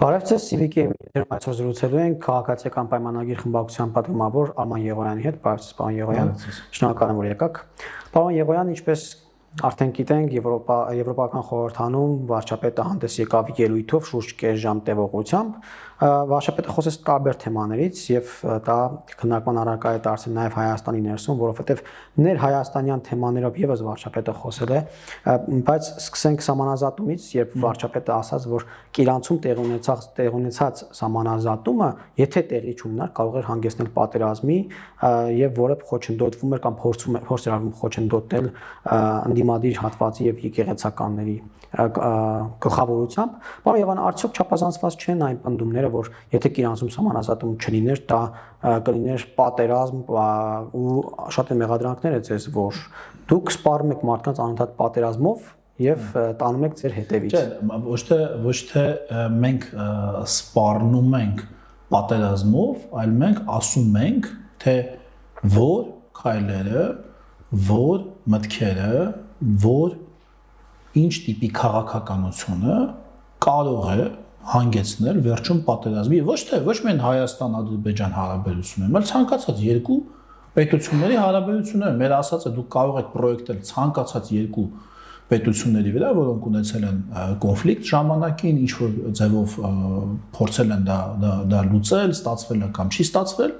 Բարև ձեզ, Civic-ի այսօր զրուցելու ենք քաղաքացիական պայմանագիր խմբակցության պատգամավոր Արման Եղոյանի հետ։ Բարև ձեզ, պարոն Եղոյան։ Շնորհակալ եմ, որ եկաք։ Պարոն Եղոյան, ինչպես արդեն գիտենք, Եվրոպական խորհրդանում վարչապետը հանդես եկավ ելույթով շուրջ կես ժամ տևողությամբ։ Վարչապետը խոսեց տարբեր թեմաներից եւ դա քննարկման առարկա է դարձել նաեւ Հայաստանի ներսում, որովհետեւ ներհայաստանյան թեմաներով եւս վարչապետը խոսել է, բայց սկսենք սահմանազատումից, երբ վարչապետը ասաց, որ Կիրանցում տեղ ունեցած սահմանազատումը, եթե տեղի չունենար, կարող էր հանգեցնել պատերազմի եւ որը խոչընդոտվում էր կամ փորձ էր արվում խոչընդոտել ընդդիմադիր հատվածի եւ եկեղեցականների գլխավորությամբ, պարոն Եղոյան, արդյոք չափազանցված չեն այն պնդումները, որ եթե Կիրանցում սահմանազատում չլիներ, դա կլիներ պատերազմ ու շատ է մեղադրանքները ձեզ, որ դուք սպառում եք մարդկանց անընդհատ պատերազմով եւ տանում եք ձեր հետևից։ Չէ, ոչ թե մենք սպառնում ենք պատերազմով, այլ մենք ասում ենք, թե որ քայլերը, որ մտքերը, որ ինչ տիպի քաղաքականությունը կարող է հանգեցնել վերջում պատերազմի, ոչ միայն Հայաստան-Ադրբեջան հարաբերությունները, այլ ցանկացած երկու պետությունների հարաբերությունները։ Մեր ասածը դուք կարող եք պրոյեկտել ցանկացած երկու պետությունների վրա, որոնք ունեցել են կոնֆլիկտ ժամանակին, ինչ որ ձևով փորձել են դա լուծել, ստացվել է կամ չի ստացվել,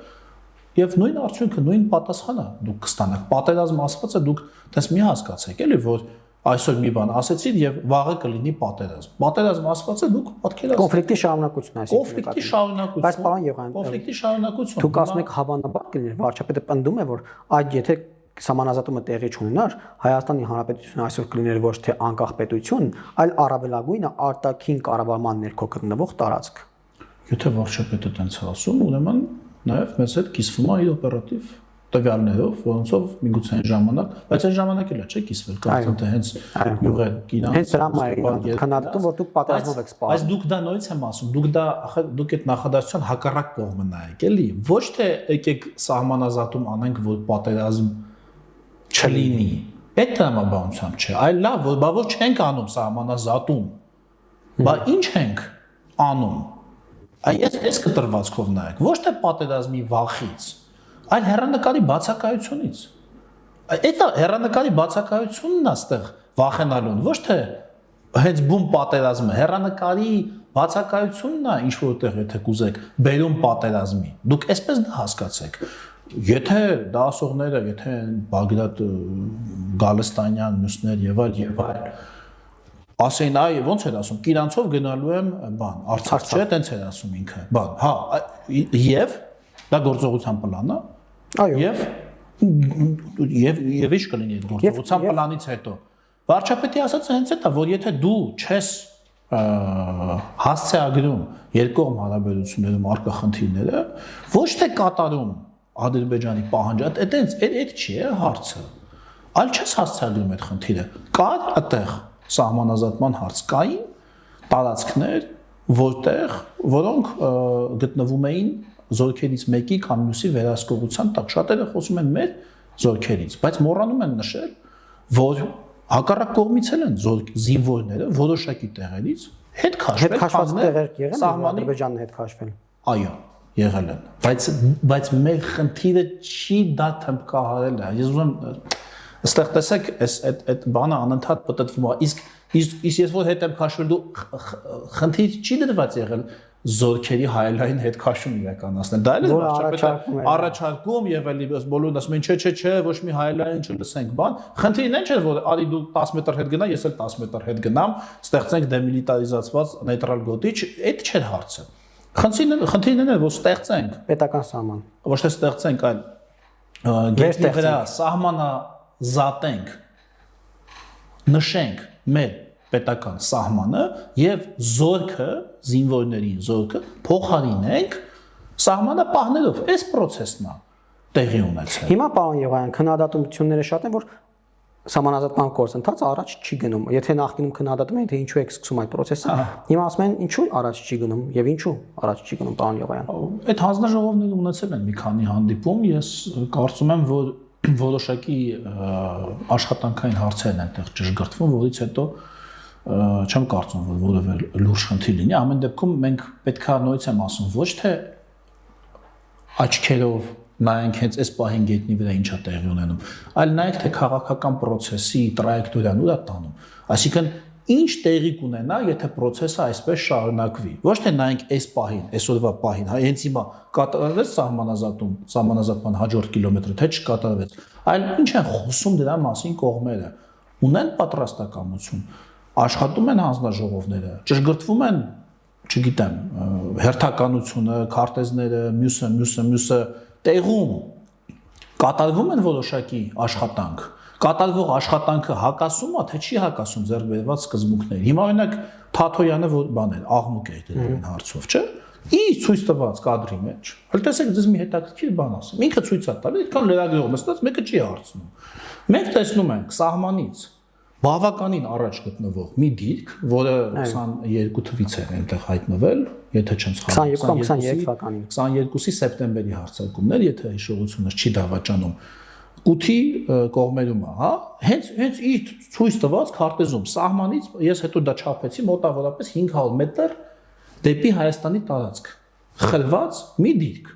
եւ նույն արդյունքը, նույն պատասխանը դուք կստանաք։ Պատերազմ ասվածը դուք դες մի հասկացեք, էլի, որ այսօր մի բան ասեցիք եւ վաղը կլինի պատերազմ։ Պատերազմ ասվածը դուք պատկերացրեք։ Կոնֆլիկտի շարունակություն, այսինքն։ Կոնֆլիկտի շարունակություն։ Բայց պարոն Եղոյան, կոնֆլիկտի շարունակություն։ Դուք ասում եք հավանաբար կլիներ, վարչապետը պնդում է, որ այդ եթե սահմանազատումը տեղի չունենար, Հայաստանի Հանրապետությունը այսօր կլիներ ոչ թե անկախ պետություն, այլ առավելագույնը արտաքին կառավարման ներքո գտնվող տարածք։ Եթե վարչապետը տենց ասում, ուրեմն նաեւ մեզ հետ կիսվում է իր օպերատիվ տվյալներով, որոնցով միգուցե այն ժամանակ, բայց այն ժամանակ էլ չէ կիսվել, կարծեմ թե հենց յուղեր Կիրանց։ Հենց դրա համար քննադատում, որ դուք պատերազմով եք սպառում։ Բայց դուք դա նույնից եմ ասում, դուք այդ նախադասության հակառակ կողմը նայեք, էլի, ոչ թե եկեք սահմանազատում անենք, որ պատերազմ չլինի։ Այդ տրամաբանությամբ չէ, այլ լավ, որ չենք անում սահմանազատում։ Բա ինչ ենք անում։ Այս կտրվածքով նայեք, ոչ թե պատերազմի վախից, այլ հեռանկարի բացակայությունից։ Այդ հեռանկարի բացակայությունն է այստեղ վախենալուն, ոչ թե հենց բում պատերազմը, հեռանկարի բացակայությունն է ինչ որտեղ եթե կուզեք բերում պատերազմի։ Դուք այսպես դա հասկացեք։ Եթե դա ասողները, եթե Բագրատ Գալստանյան, մյուսներ եւ այլ ասեն, այ ոնց էր ասում, Կիրանցով գնալու եմ բան, Արցախ, չէ, տենց էր ասում ինքը։ Բան, հա, եւ դա գործողության պլան է։ Այո։ Եվ ինչ կլինի այդ գործողության պլանից հետո։ Վարչապետի ասածը հենց այդ է, որ եթե դու չես հասցեագրում երկկողմ հարաբերություններում առկա խնդիրները, ոչ թե կատարում Ադրբեջանի պահանջը, այդ չի է հարցը։ Այլ չես հասցեագրում այդ խնդիրը։ Կար այդտեղ սահմանազատման հարց կային տարածքներ, որոնք գտնվում էին զորքերից մեկի կամ մյուսի վերահսկողության տակ։ Շատերը խոսում են մեր զորքերից, բայց մոռանում են նշել, որ հակառակ կողմից են զինվորները որոշակի տեղերից հետ քաշվել, Ադրբեջանն հետ քաշվել։ Այո, եղել են, բայց մեր խնդիրը չի դա թմբկահարել է։ Ես ուզում եմ այստեղ տեսեք, այդ բանը անընդհատ պատտվում է, իսկ ես որ հետ եմ քաշվել, դու խնդիր չի դրված եղել զորքերի հայելային հետ քաշում իրականացնել։ Դա էլ է վարչապետը առաջարկում եւ էլի բոլորն ասում են չէ, ոչ մի հայելային չլսենք բան։ Խնդիրն այն չէ, որ արի դու 10 մետր հետ գնա, ես էլ 10 մետր հետ գնամ, ստեղծենք դեմիլիտարիզացված նեյտրալ գոտի, այդ չէր հարցը։ Խնդիրն է, որ ստեղծենք պետական սահման։ Ոչ թե ստեղծենք, այլ գետի վրա սահմանազատենք, նշենք մեր պետական սահմանը եւ զորքը, զինվորներին զորքը փոխարինենք սահմանը պահնելով։ Այս process-ն է տեղի ունեցել։ Հիմա պարոն Եղոյան, քննադատությունները շատ են, որ սահմանազատման գործընթացը առաջ չի գնում։ Եթե նախկինում քննադատում էին, թե ինչու է սկսում այդ process-ը, հիմա ասում են ինչու առաջ չի գնում եւ ինչու առաջ չի գնում, պարոն Եղոյան։ Այդ հանձնաժողովները ունեցել են մի քանի հանդիպում, ես կարծում եմ, որ որոշակի աշխատանքային հարցեր են այնտեղ ճշգրտվում, որից հետո չեմ կարծում, որ որևէ լուրջ խնդիր լինի, ամեն դեպքում մենք պետքա նույնից եմ ասում, ոչ թե աչքերով նայենք հենց այս պահին գետնի վրա ինչա տեղի ունենում, այլ նայենք թե քաղաքական process-ի տրայեկտորիան ուր է տանում, այսինքն ինչ տեղի կունենա, եթե process-ը այսպես շարունակվի։ Ոչ թե նայենք այս պահին, այսօրվա պահին, հենց հիմա կատարվեց սահմանազատման հաջորդ կիլոմետրը, թե չկատարվեց, այլ ինչ են խոսում դրա մասին կողմերը, ունեն պատրաստակամություն, աշխատում են հանձնաժողովները, ճշգրտվում են, չգիտեմ, հերթականությունը, քարտեզները, մյուսը տեղում կատարվում են որոշակի աշխատանք, կատարվող աշխատանքը հակասում է, թե չի հակասում ձեռք բերված սկզբունքներին։ Հիմա օրինակ Թաթոյանը որ բաներ, աղմուկ է դրել այն հարցով, չէ՞։ Ի ցույց տված կադրի մեջ։ Հəl տեսեք, ձեզ մի հետաքրքիր բան ասեմ։ Ինքը ցույց է տալիս, այդքան լրագրող նստած մեկը չի հարցնում։ Մենք տեսնում ենք սահմանից բավականին առաջ գտնվող մի դիրք, որը 22 թվից է այնտեղ հայտնվել, եթե չեմ սխալվում, 22 թվականին 22-ի սեպտեմբերի հարձակումներ, եթե հիշողությունս չի դավաճանում, կութի կողմերում է, հա, հենց իր ցույց տված քարտեզում սահմանից ես հետո դա չափեցի մոտավորապես 500 մետր դեպի Հայաստանի տարածք, խլված մի դիրք։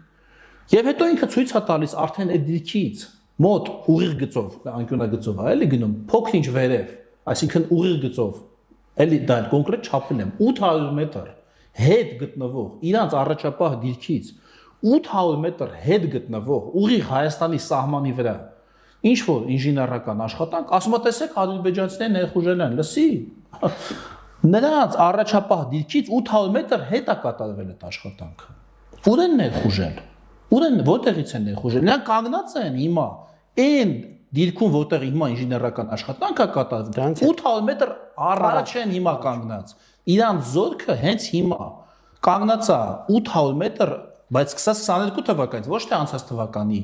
Եվ հետո ինքը ցույց է տալիս արդեն այդ դիրքից մոտ ուղիղ գծով, անկյունագծով է էլի գնում, փոքր-ինչ վերև, այսինքն ուղիղ գծով, էլի դա կոնկրետ չափել եմ, 800 մետր հետ գտնվող իրանց առաջապահ դիրքից 800 մետր հետ գտնվող ուղիղ Հայաստանի սահմանի վրա ինչ որ ինժեներական աշխատանք, ասում է տեսեք ադրբեջանցիները ներխուժել են, լսի, նրանց առաջապահ դիրքից 800 մետր հետ է կատարվել այդ աշխատանքը։ Ուր են ներխուժել։ Որտեղից են ներխուժել։ Նրանք կանգնած են հիմա այն դիրքում, որտեղ հիմա ինժեներական աշխատանք է կատարվում, 800 մետր առաջ են հիմա կանգնած։ Իրանց զորքը հենց հիմա կանգնած է 800 մետր, բայց սկսած 22 թվականից, ոչ թե անցած թվականի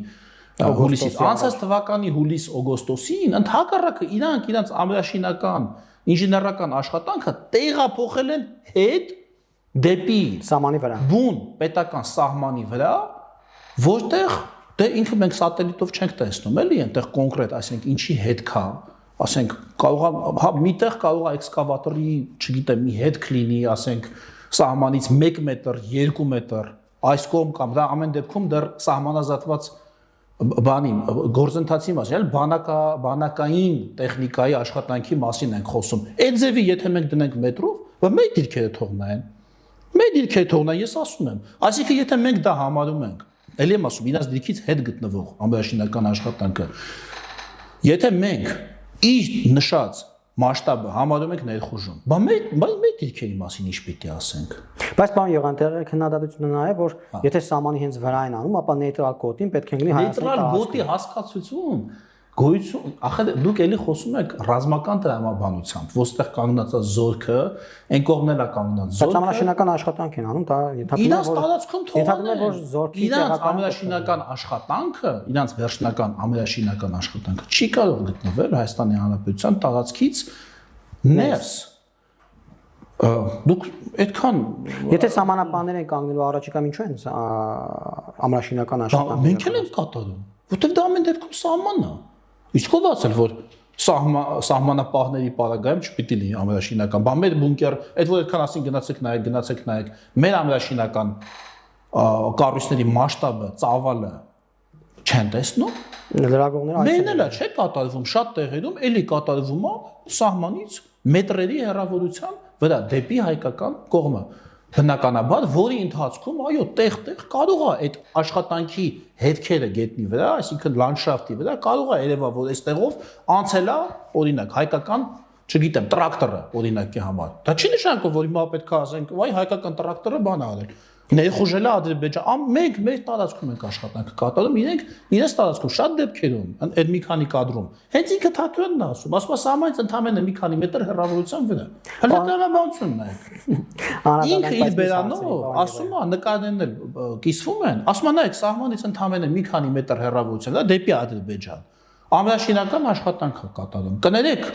հուլիսից, անցած թվականի հուլիս-օգոստոսին, ընդհակառակը իրանց ամենաշինական ինժեներական աշխատանքը տեղափոխել են հետ դեպի սահմանի վրա։ Բուն պետական սահմանի վրա, որտեղ դե ինքը մենք սատելիտով չենք տեսնում, էլի այնտեղ կոնկրետ, ասենք ինչի հետ կա, ասենք կարող է միտեղ կարող է էքսկավատորի, չգիտեմ, մի հետք լինի, ասենք սահմանից 1 մետր, 2 մետր, այս կողմ կամ դա ամեն դեպքում դեռ սահմանազատված բանի գործընթացի մասին, այլ բանակային տեխնիկայի աշխատանքի մասին ենք խոսում։ Այդ ձևի եթե մենք դնենք մետրով, որ մեր դիրքերը թող նայեն։ Մեր դիրքերը թող նայեն, ես ասում եմ։ Այսինքն եթե մենք դա համարում ենք, ելի եմ ասում, իրաց դիրքից հետ գտնվող ամբողջական աշխատանքը, եթե մենք իր նշած մասշտաբը համարում ենք ներխուժում, բայց մեր դիրքերի մասին ինչ պիտի ասենք։ Բայց բան եղան տեղի քննադատությունը նա է, որ եթե սահմանի հենց վրա են անում, ապա նեյտրալ գոտին պետք է լինի Հայաստանի նեյտրալ գոտի հասկացություն, գոյություն, ախր դուք էլի խոսում եք ռազմական տրամաբանությամբ, որտեղ կանգնած է զորքը, այն կողմն էլ է կանգնած զորքը։ Բայց ամենաշինական աշխատանք են անում, դա իրանց տարածքում ամենաշինական աշխատանքը չի կարող գտնվել Հայաստանի Հանրապետության տարածքից ներս։ Դուք այդքան եթե սահմանապահներ են կանգնելու առաջիկայում ինչու են ամենաշինական աշխատանքը։ Մենք էլ ենք կատարում, որտեղ դա ամեն դեպքում սահմանն է։ Իսկ ով ասել որ սահմանապահների պարագայում չպիտի լինի ամենաշինական։ Բա մեր բունկեր, այդ որ այդքան ասին գնացեք նայեք, մեր ամենաշինական կառույցների մասշտաբը, ծավալը չեն տեսնում։ Լրագրողները Մերն էլ չէ կատարվում շատ տեղերում, էլի կատարվում է սահմանից մետրերի հեռավորության վրա դեպի հայկական կողմը։ Բնականաբար, որի ընթացքում, այո, տեղ-տեղ կարող է այդ աշխատանքի հետքերը գետնի վրա, այսինքն լանդշաֆտի վրա, կարող է երևա, որ այստեղով անցել է, օրինակ, հայկական, չգիտեմ, տրակտորը, օրինակի համար։ Դա չի նշանակում, որ հիմա պետք է ասենք, վայ, հայկական տրակտորը բան արել։ Ներխուժել է Ադրբեջան, մենք մեր տարածքում ենք աշխատանքը կատարում, իրենց տարածքում շատ դեպքերում, այդ մի քանի կադրում։ Հենց ինքը Թաթոյանն է ասում, ասում է սահմանից ընդամենը մի քանի մետր հեռավորության վրա։ Հələ տրամաբանությունն է։ Ինքը իր բերանով ասում է, նկարներն էլ կիսվում են, ասում է նայեք սահմանից ընդամենը մի քանի մետր հեռավորության վրա դեպի Ադրբեջան։ Ամենաշինական աշխատանք է կատարում։ Կներեք,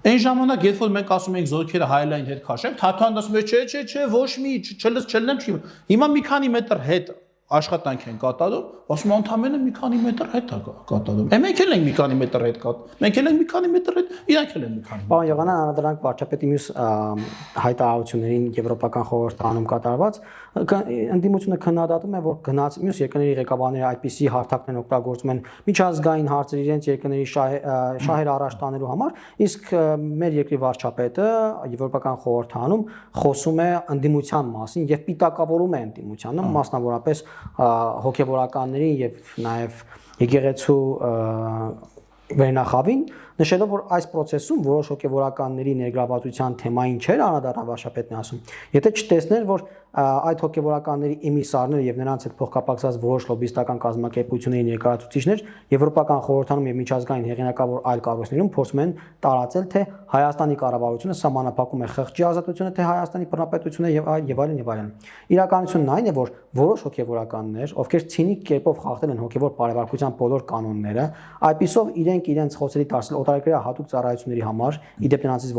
այն ժամանակ, երբ որ մենք ասում ենք զորքերը հայելային հետ քաշենք, Թաթոյանն ասում է, չէ, ոչ մի, չլնեմ չի։ Հիմա մի քանի մետր հետ աշխատանք են կատարում, ասում ընդամենը մի քանի մետր հետ է կատարում։ Մենք էլ ենք մի քանի մետր հետ կատարում։ Մենք էլ ենք մի քանի մետր հետ, իրանք էլ են մի քանի։ Պարոն Եղանյան, անդրանք վարչապետի մյուս հայտարարություններին Եվրոպական խորհրդարանում կատարված ընդդիմությունը քննադատում է, որ գնաց մյուս երկրների ղեկավարները այդպիսի հարթակներ օգտագործում են միջազգային հարցեր իրենց երկրների շահեր առաջ տանելու համար, իսկ մեր երկրի վարչապետը Եվրոպական խորհրդարանում խոսում է ընդդիմության մասին եւ պիտակավորում է ընդդիմությանը, մասնավորապես հոգեվորականներին եւ նաեւ եկեղեցու վերնախավին, նշելով, որ այս process-ում որոշ հոգեվորականների ներգրավվածության թեմային չէր անդրադառնա վարչապետն ասում։ Եթե չտեսներ, որ այդ հոգեվորականների էմիսարները եւ նրանց հետ փոխկապակցված որոշ լոբիստական կազմակերպությունների ներկայացուցիչներ Եվրոպական խորհրդարանում եւ միջազգային հեղինակավոր այլ կառույցներում փորձում են տարածել, թե Հայաստանի կառավարությունը սահմանափակում է խղճի ազատությունը, թե Հայաստանի բռնապետությունը եւ այլն։ Իրականությունն այն է, որ որոշ հոգեվորականներ, ովքեր ցինիկ կերպով խախտել են հոգեվոր բարեվարկության բոլոր կանոնները, այդպիսով իրենց խոցելի դարձել օտարերկրյա հատուկ ծառայությունների համար, իդեպ նրանցից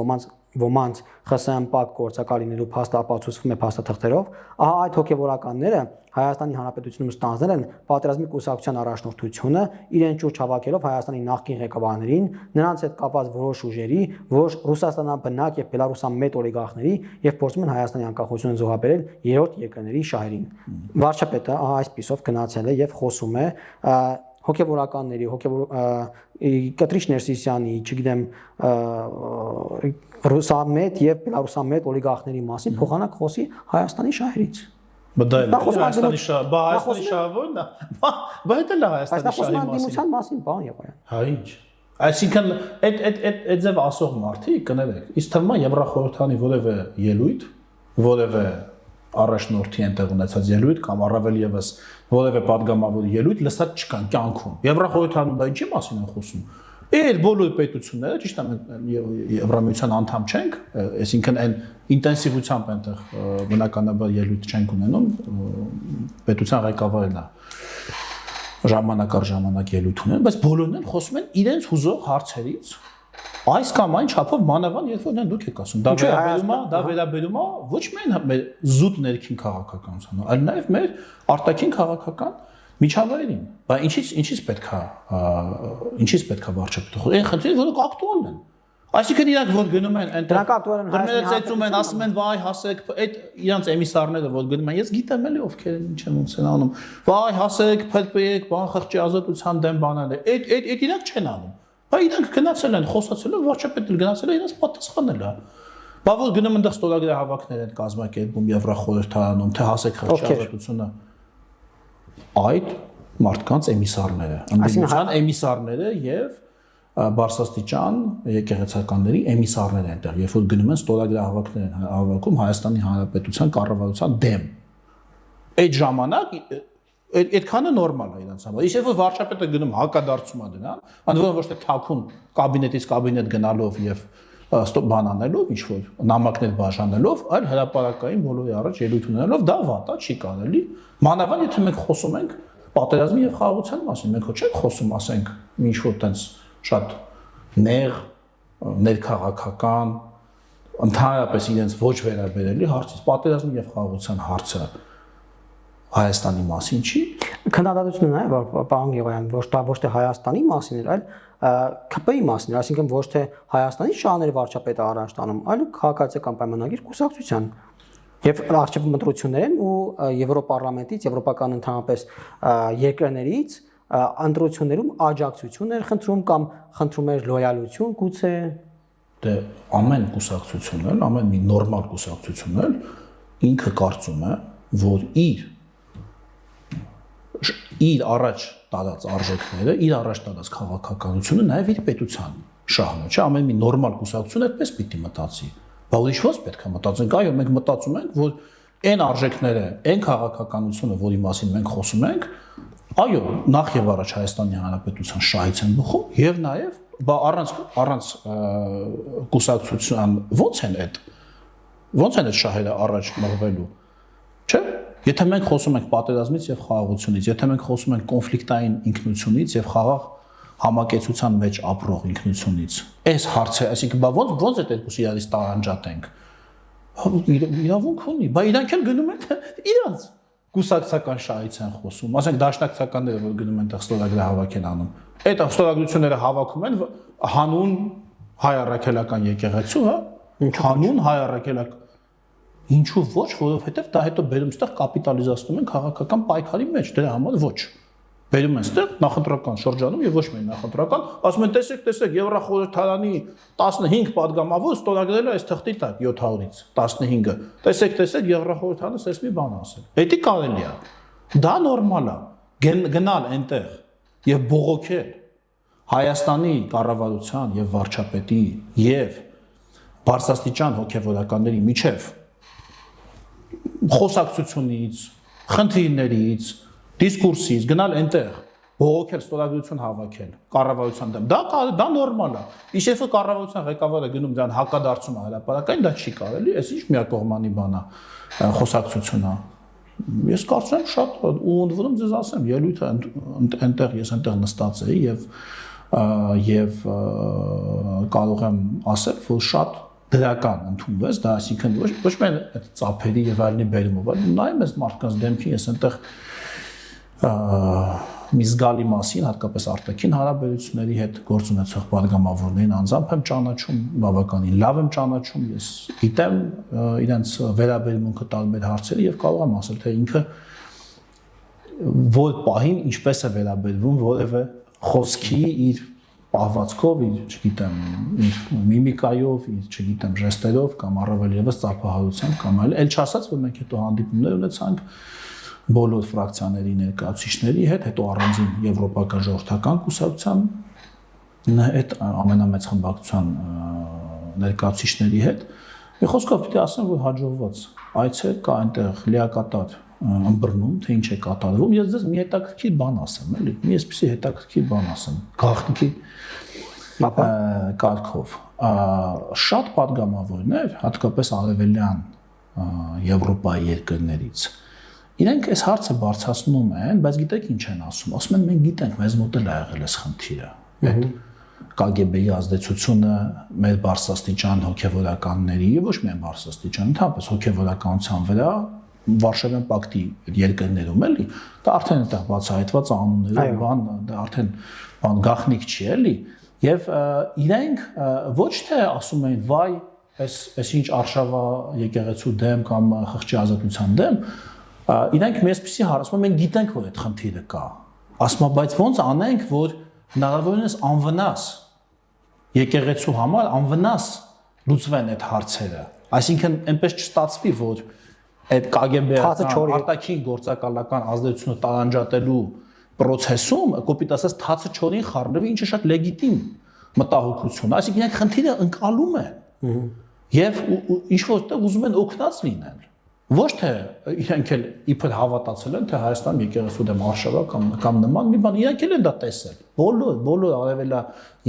ոմանց ԽՍՀՄ-պակ գործակալ լինելու փաստը ապացուցվում է փաստաթղթերով, ահա այդ հոգեվորականները Հայաստանի Հանրապետությունում ստանձնել են պատերազմի կուսակցության առաջնորդությունը, իրեն շուրջ հավաքելով Հայաստանի նախկին ղեկավարներին, նրանց հետ կապված որոշ ուժերի, որոշ ռուսաստանաբնակ եւ բելարուսամետ օլիգարխների եւ փորձում են Հայաստանի անկախությունը զոհաբերել երրորդ երկրների շահերին։ Վարչապետը ահա այսպիսով գնացել է եւ խոսում է հոգեվորականների, Կտրիչ Ներսիսյանի, չգիտեմ, ռուսամետ եւ բելարուսամետ օլիգարխների մասին փոխանակ խոսի Հայաստանի շահերից։ Հայաստանի շահը, դա էլ է Հայաստանի շահի մասին մասին, պարոն Եղոյան։ Հա ինչ։ Այսինքն այդ ձև ասող մարդիկ կներեք, իսկ թվում է Եվրախորհրդանի որևէ ելույթ, որևէ առաջնորդի այնտեղ ունեցած ելույթ կամ առավել եւս որևէ падգամավոր ելույթ լսած չկան կյանքում։ Եվրախորհրդանում դա ինչի մասին են խոսում։ Այդ բոլոր պետությունները, ճիշտ է, Եվրամիության անդամ չենք, այսինքն այն ինտենսիվությամբ այնտեղ բնականաբար ելույթ չենք ունենում, պետության ղեկավարն է ժամանակ առ ժամանակ ելույթ ունեն, բայց բոլորն են խոսում են իրենց հուզող հարցերից։ Այս կամ այն չափով մանավանդ երբ որ դուք եք ասում, դա վերաբերում է ոչ միայն մեր զուտ ներքին քաղաքականությանը, այլ նաև մեր արտաքին քաղաքական միջավայրին։ Բայց ինչից պետք է վարչապետը խոսի։ Այն խնդիրը, որոնք ակտուալ են։ Այսինքն իրանք որ գնում են այնտեղ դրները ծեծում են, ասում են վայ հասեք, այդ իրանք էմիսարները որ գնում են, ես գիտեմ էլի ովքեր են ինչ են ոնց են անում։ Վայ հասեք, փրփեք, բան խղճի ազատության դեմ բանել է։ Այդ իրանք չեն անում։ Բայց իրանք գնացել են, խոսացել են, վարչապետը գնացել է, իրենց պատասխանել է։ Բա որ գնում են դեռ ստորագրի հավաքներ են կազմակերպում Եվրախորհրդարանում, թե հասեք խղճի ազատությունը։ Այդ մարդկանց էմիսարները, ընդդիմության էմիսարները եւ Բարսաստիճան եկեղեցականների էմիսարներ են այնտեղ, երբ որ գնում են ստորագրի հավաքներ են հավաքում Հայաստանի Հանրապետության կառավարության դեմ։ Այդ ժամանակ այդքանը նորմալ է իրենց համար։ Իսկ երբ որ վարչապետը գնում հակադարձում է դրան, անվան ոչ թե թաքուն կաբինետից կաբինետ գնալով եւ բան անելով, ինչ որ նամակներ բաժանելով, այլ հրապարակային բոլորի առաջ ելույթ ունենալով, դա վատ է, չի կարելի։ Մանավանդ եթե մենք խոսում ենք պատերազմի եւ խաղաղության մասին, մենք ոչ չենք խոսում, ասենք, ինչ որ տենց շատ նեղ, ներքաղաքական, ընդհանրապես իրենց ոչ վերաբերելի հարցից, պատերազմի եւ խաղաղության հարցը Հայաստանի մասին չի։ Քննադատությունը նա է, պարոն Եղոյան, ոչ թե Հայաստանի մասին էր, այլ ՔՊ-ի մասին, այսինքն ոչ թե Հայաստանի շահերի վարչապետը առաջ տանում, այլ քաղաքացիական պայմանագիր կուսակցության։ Եվ արժեվ մտրություններ են ու Եվրոպարլամենտից, եվրոպական ընդհանրապես երկրներից ընտրություններում աջակցություն էր խնդրում կամ խնդրում էր լոյալություն գուցե։ Դե ամեն կուսակցություն էլ, ամեն մի նորմալ կուսակցություն էլ ինքը կարծում է, որ իր առաջ տալած արժեքները, իր առաջ տալած քաղաքականությունը նաև իր պետության շահն է, չէ՞, ամեն մի նորմալ կուսակցություն այդպես պիտի մտածի։ Բա ուրիշ ո՞նց պետք է մտածենք, այո, մենք մտածում ենք, որ այն արժեքները, այն քաղաքականությունը, որի մասին մենք խոսում ենք, այո, նախ եւ առաջ Հայաստանի Հանրապետության շահից են բխում եւ նաեւ բա առանց կուսակցության ո՞նց են այդ շահերը առաջ մղվելու, չէ՞։ Եթե մենք խոսում ենք պատերազմից եւ խաղաղությունից, եթե մենք խոսում ենք կոնֆլիկտային ինքնությունից եւ խաղաղ համակեցության մեջ ապրող ինքնությունից, այս հարցը, այսինքն բա ո՞նց այդ երկուսը իրարից տարանջատենք։ Իրավունք ունի, բա իրանք էլ գնում են իրանց կուսակցական շահից են խոսում, ասենք դաշնակցականները որ գնում են տեղ ստորագրի հավաք են անում։ Այդ ստորագրությունները հավաքում են հանուն հայ առաքելական եկեղեցու, հա, հանուն հայ առաքելական ինչու ոչ, որովհետև դա հետո բերում ստեղ կապիտալիզացնում են քաղաքական պայքարի մեջ, դրա համար ոչ։ Բերում են ստեղ նախընտրական շրջանում եւ ոչ միայն նախընտրական, ասում են տեսեք, Եվրախորհրդարանի 15 падգամավոր ստորագրել է այս թղթի տակ 700-ից 15-ը։ Տեսեք, Եվրախորհրդարանը սես մի բան ասել։ Դա կարելի է։ Դա նորմալ է։ Գնալ այնտեղ եւ բողոքել Հայաստանի կառավարության եւ վարչապետի եւ բարձրաստիճան հոգեվորականների միջև խոսակցությունից, խնդիրներից, դիսկուրսից գնալ այնտեղ, բողոքել, ստորագրություն հավաքել, կառավարության դեմ։ Դա նորմալ է։ Իսկ երբ կառավարության ղեկավարը գնում դրան հակադարձում է հրապարակային, դա չի կարելի, այս ինչ միակողմանի բան է, խոսակցություն է։ Ես կարծում եմ շատ ու ընդվնում ձեզ ասեմ, ելույթը այնտեղ ես այնտեղ նստած էի եւ կարող եմ ասել, որ շատ դրական ընդունվեց, դա այսինքն ոչ միայն այդ ծափերի եւ այլնի բերումով, այլ նայում ես մարդկանց դեմքին, ես այնտեղ մի զգալի մասին, հատկապես արտաքին հարաբերությունների հետ գործ ունեցող падգամավորներին անձամբ եմ ճանաչում, բավականին լավ եմ ճանաչում, ես գիտեմ իրենց վերաբերմունքը տարբեր հարցերի եւ կարող եմ ասել, թե ինքը որ պահին ինչպես է վերաբերվում որևէ խոսքի իր պահվածքով, իր, չգիտեմ, իր միմիկայով, իր, չգիտեմ, ժեստերով կամ առավել եւս ծափահարությամբ կամ այլ չասած, որ մենք հետո հանդիպումներ ունեցանք բոլոր ֆրակցիաների ներկայացուցիչների հետ, հետո առանձին եվրոպական ժողովրդական կուսակցության հետ ամենամեծ խմբակցության ներկայացուցիչների հետ։ Մի խոսքով պիտի ասեմ, որ հաջողված այցեր կա այնտեղ լիակատար ըմբռնում, թե ինչ է կատարվում։ Ես ձեզ մի հետաքրքիր բան ասեմ, էլի, մի այսպեսի հետաքրքիր բան ասեմ, գաղտնիքի կարգով։ Շատ падգամավորներ, հատկապես արևելյան Եվրոպայի երկրներից, իրենք այս հարցը բարձրացնում են, բայց գիտեք ինչ են ասում։ Ասում են մենք գիտենք, մեզ մոտ էլ ա եղել այս խնդիրը։ Այդ KGB-ի ազդեցությունը մեր բարձրաստիճան հոգեվորականների եւ ոչ միայն բարձրաստիճան, ընդհանրապես հոգեվորականության վրա Վարշավյան պակտի երկրներում էլի, դա արդեն այդտեղ բացահայտված անուններով բան, դա արդեն բան գաղտնիք չի էլի, եւ իրենք ոչ թե ասում են վայ, այս ինչ արշավա եկեղեցու դեմ կամ խղճի ազատության դեմ, իրենք մեզպիսի հարցում մենք գիտենք, որ այդ խնդիրը կա, ասում բայց ոնց անենք, որ հնարավորինս անվնաս եկեղեցու համար անվնաս լուծվեն այդ հարցերը, այսինքն այնպես չստացվի, որ այդ KGB-ական արտաքին գործակալական ազդեցությունը տարանջատելու process-ում կոպիտ ասած թացը չորին խառնվի, ինչը շատ լեգիտիմ մտահոգություն է, այսինքն իրենք խնդիրը ընկալում են եւ ինչ որտեղ ուզում են օգնած լինել, ոչ թե իրենք էլ իբր հավատացել են, թե Հայաստան եկեղեցու դեմ արշավա կամ նման մի բան, իրենք էլ են դա տեսել, բոլոր արևելա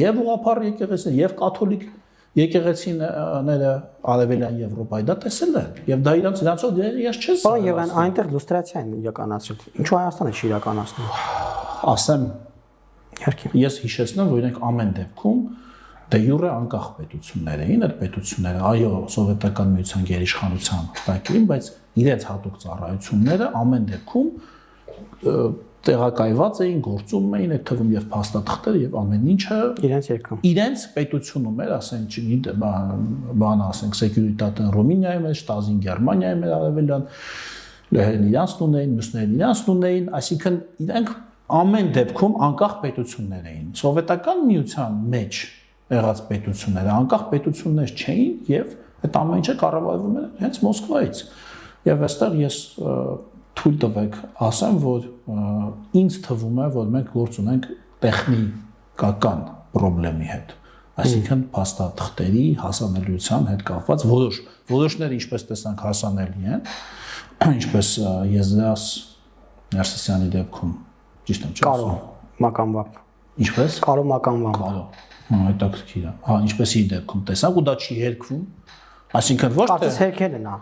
եւ ուղղափառ եկեղեցին եւ կաթոլիկ եկեղեցիները արևելյան Եվրոպայի դա տեսել են եւ դա իրանցով ես չես Պարոն Եղան, այնտեղ լուստրացիա են իրականացրել։ Ինչու Հայաստանը չի իրականացնում։ Ասեմ, ես հիշեցնեմ, որ իրենք ամեն դեպքում դե յուրե անկախ պետություններ էին, այդ պետությունները այո սովետական միության գերիշխանության տակին, բայց իրենց հատուկ ծառայությունները ամեն դեպքում տեղակայված էին, գործում էին, այդ թվում եւ փաստաթղթերը եւ ամեն ինչը իրենց պետությունում էր, ասենք, չգիտեմ, բան ասենք, սեկյուրիտատն Ռումինիայում էր, Շտազին Գերմանիայում էր արևելյան, լեհերն իրանց ունեին, մյուսներն իրանց ունեին, այսինքն իրենք ամեն դեպքում անկախ պետություններ էին։ Սովետական միության մեջ եղած պետությունները անկախ պետություններ չէին եւ այդ ամեն ինչը կառավարվում էր հենց Մոսկվայից։ Եվ այստեղ ես թույլ տվեք ասեմ, որ ինձ թվում է, որ մենք գործ ունենք տեխնիկական խնդրի հետ, այսինքն փաստաթղթերի հասանելիության հետ կապված որոշները ինչպես տեսանք հասանելի են, ինչպես Եզրաս Ներսիսյանի դեպքում, ճիշտ եմ չէ՞։ Կարո մականվապ։ Ինչպես։ Կարո մականվապ։ Կարո։ Հետաքրքիր է։ Հա, ինչպես իր դեպքում տեսանք ու դա չի հերքվում, այսինքն ոչ թե Կարծես հերքել են, հա։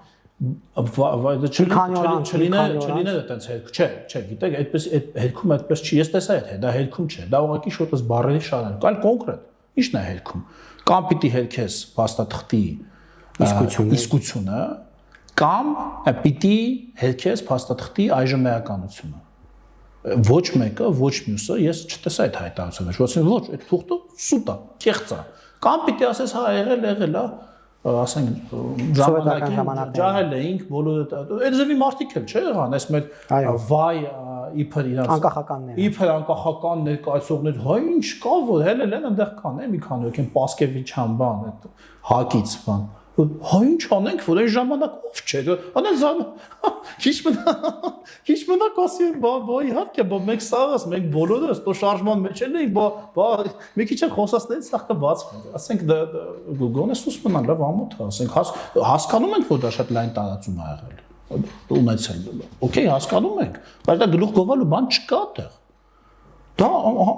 Չլիներ այտենց հերք, չէ, գիտեք, այդպես այդ հերքում այդպես չի, ես տեսա այդ, դա հերքում չէ, դա ուղղակի շուտով բառերի շարան, այլ կոնկրետ, ի՞նչն է հերքում։ Կամ պիտի հերքես փաստաթղթի իսկությունը, կամ պիտի հերքես փաստաթղթի այժմեականությունը։ Ոչ մեկը, ոչ մյուսը ես չտեսա այդ հայտարարությունը, ոչ այդ թուղթը սուտ է, կեղծ է։ Կամ պիտի ասես հա եղել է, ասենք ժամանակին ջահել էինք բոլորը, այդ ձևի մարդիկ էլ չէ եղան, այս մեր վայ իբր իրանց անկախականներ։ Իբր անկախական ներկայացողներ, հա ինչ կա որ հելել են այնտեղ կան, մի քանի հոգի Պասկևիչյան բան, այդ հակից բան։ Հա ինչ անենք, որ այն ժամանակ ով չէ։ Անեն քիչ մնաք ասի, բա իհարկե, բա մենք սաղս, մենք բոլորս տո շարժման մեջ էինք, բա մի քիչ էլ խոսածներից սաղ կբացվեն։ Ասենք գոնե սուս մնան, լավ ամոթ է, ասենք հասկանում ենք, որ դա շատ լայն տարածում է եղել։ Ունեցել։ Okay, հասկանում ենք, բայց դա գլուխ գովալու բան չկա այդտեղ։ Դա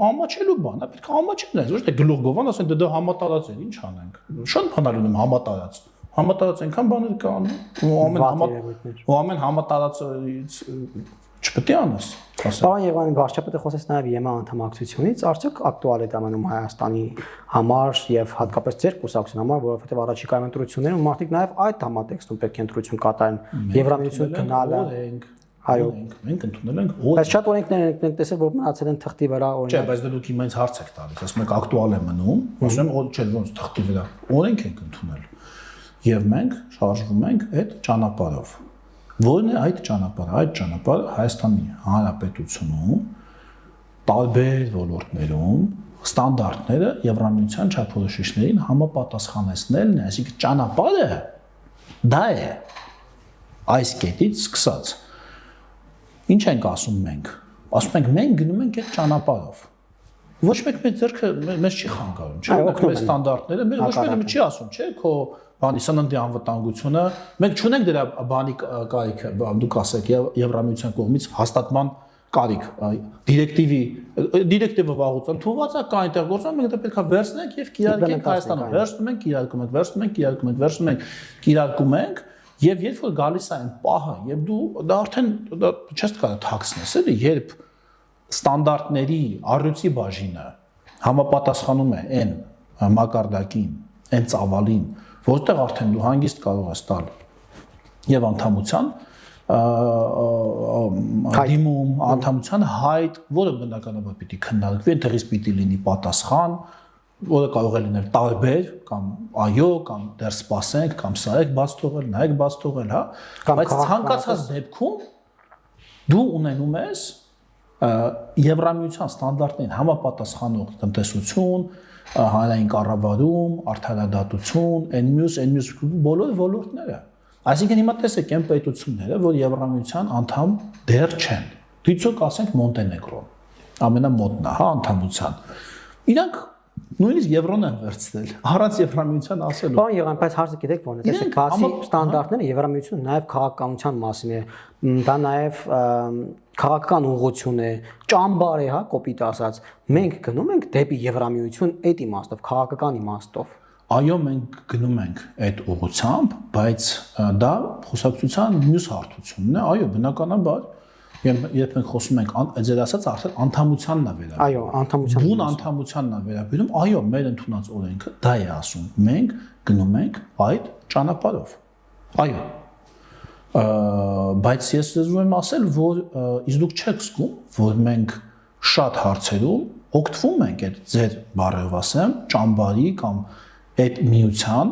համաչելու բան է, պետք է համաչելն է, ոչ թե գլուխ գովան, ասեն դա համատարած է, ինչ անենք։ Շատ բաներ ունեմ համատարած։ Համատարած այնքան բաներ կան, ու ամեն համատարածից չպետք է անես։ Պարոն Եղվանի, վարչապետը խոսեց նաև ԵՄԱ անդամակցությունից, արդյոք ակտուալ է դառնում Հայաստանի համար եւ հատկապես ձեր կուսակցության համար, որովհետեւ առաջիկայում ընտրություններում մարդիկ նաև այդ համատեքստում պետք է ընտրություն կատարեն, Եվրամիություն գնալը։ Այո, մենք ընդունել ենք։ Բայց շատ օրենքներ ենք տեսել, որ մնացել են թղթի վրա, օրինակ։ Չէ, բայց դուք իմ ինձ հարց եք տալիս, ասում եք ակտուալ է մնում, ասում եմ, չէ, ոնց թղթի վրա։ Օրենք ենք ընդունել։ Եվ մենք շարժվում ենք այդ ճանապարհով։ Որն է այդ ճանապարհը։ Այդ ճանապարհը Հայաստանի Հանրապետությունում տարբեր ոլորտներում ստանդարտները Եվրամիության չափորոշիչներին համապատասխանեցնելն է, այսինքն ճանապարհը դա է այս կետից սկսած։ Ինչ ենք ասում մենք։ Ասում ենք մենք գնում ենք այդ ճանապարհով։ Ոչ մեկ մեր ձեռքը մեզ չի խանգարում, չէ՞, մեր ստանդարտները, մեր ոչ մեկը չի ասում, չէ՞, քո բանի սննդի անվտանգությունը, մենք չունենք դրա բանի կարիք, դուք ասեք Եվրամիության կողմից հաստատման կարիք, դիրեկտիվը վաղուց ընդունված է, կա այնտեղ գործում, մենք դա պետք է վերցնենք եւ կիրարկենք Հայաստանում, վերցնում ենք, կիրարկում ենք, եւ երբ որ գալիս է այն պահը, եւ դու դա արդեն դա չես կարող թաքցնես, էլի, երբ ստանդարտների առյուծի բաժինը համապատասխանում է այն մակարդակին, այն ծավալին, որտեղ արդեն դու հանգիստ կարող ես տալ եւ անդամության դիմում, անդամության հայտ, որը բնականաբար պիտի քննարկվի, այնտեղից պիտի լինի պատասխան, որը կարող է լինել տարբեր, կամ այո, կամ դեռ սպասենք, կամ սա եք բաց թողել, նա եք բաց թողել, հա, բայց ցանկացած դեպքում դու ունենում ես Եվրամիության ստանդարտներին համապատասխանող տնտեսություն, հանրային կառավարում, արդարադատություն, այն մյուս բոլոր ոլորտները։ Այսինքն հիմա տեսեք այն պետությունները, որ Եվրամիության անդամ դեռ չեն։ Դիցոք ասենք Մոնտենեգրոն, ամենամոտն է, հա, անդամության։ Իրանք նույնիսկ եվրոն են վերցնել, առանց Եվրամիության ասելու։ Պարոն Եղվան, բայց հարցը գիտեք ո՞րն է։ Տեսեք, բացի ստանդարտները Եվրամիությունը նաև քաղաքականության մասին է, դա նաև քաղաքական ուղղություն է, ճամբար է, հա, կոպիտ ասած։ Մենք գնում ենք դեպի Եվրամիություն այդ իմաստով, քաղաքական իմաստով։ Այո, մենք գնում ենք այդ ուղղությամբ, բայց դա խոսակցության մյուս հարթությունն է, այո, բնականաբար երբ մենք խոսում ենք ձեր ասած արդեն անդամությանն է վերաբերում։ Այո, անդամության։ Բուն անդամությանն է վերաբերում, այո, մեր ընդունած օրենքը դա է ասում։ Մենք գնում ենք այդ ճանապարհով։ Այո։ Բայց ես ուզում եմ ասել, որ իսկ դուք չեք զգում, որ մենք շատ հարցերում օգտվում ենք այդ ձեր բառերով ասեմ, ճամբարի կամ այդ միության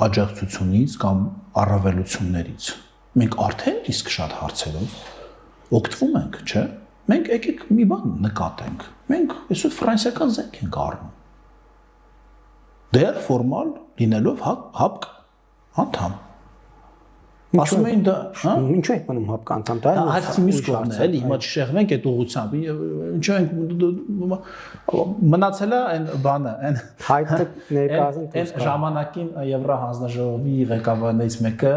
աջակցությունից կամ առավելություններից։ Մենք արդեն իսկ շատ հարցերով օգտվում ենք, չէ՞։ Մենք եկեք մի բան նկատենք։ Մենք այսօր ֆրանսիական զենք ենք առնում։ Դեռ ֆորմալ լինելով հապկ անդամ։ Ասում էին դա, հա։ Ինչու եք մնում հապկ անդամ, դա հարցի մյուս կողմն է, էլի, հիմա չշեղվենք այդ ուղղությամբ։ Ինչու ենք մնացել է այն բանը, այն հայտը ներկայացն այն ժամանակին Եվրահանձնաժողովի ղեկավարներից մեկը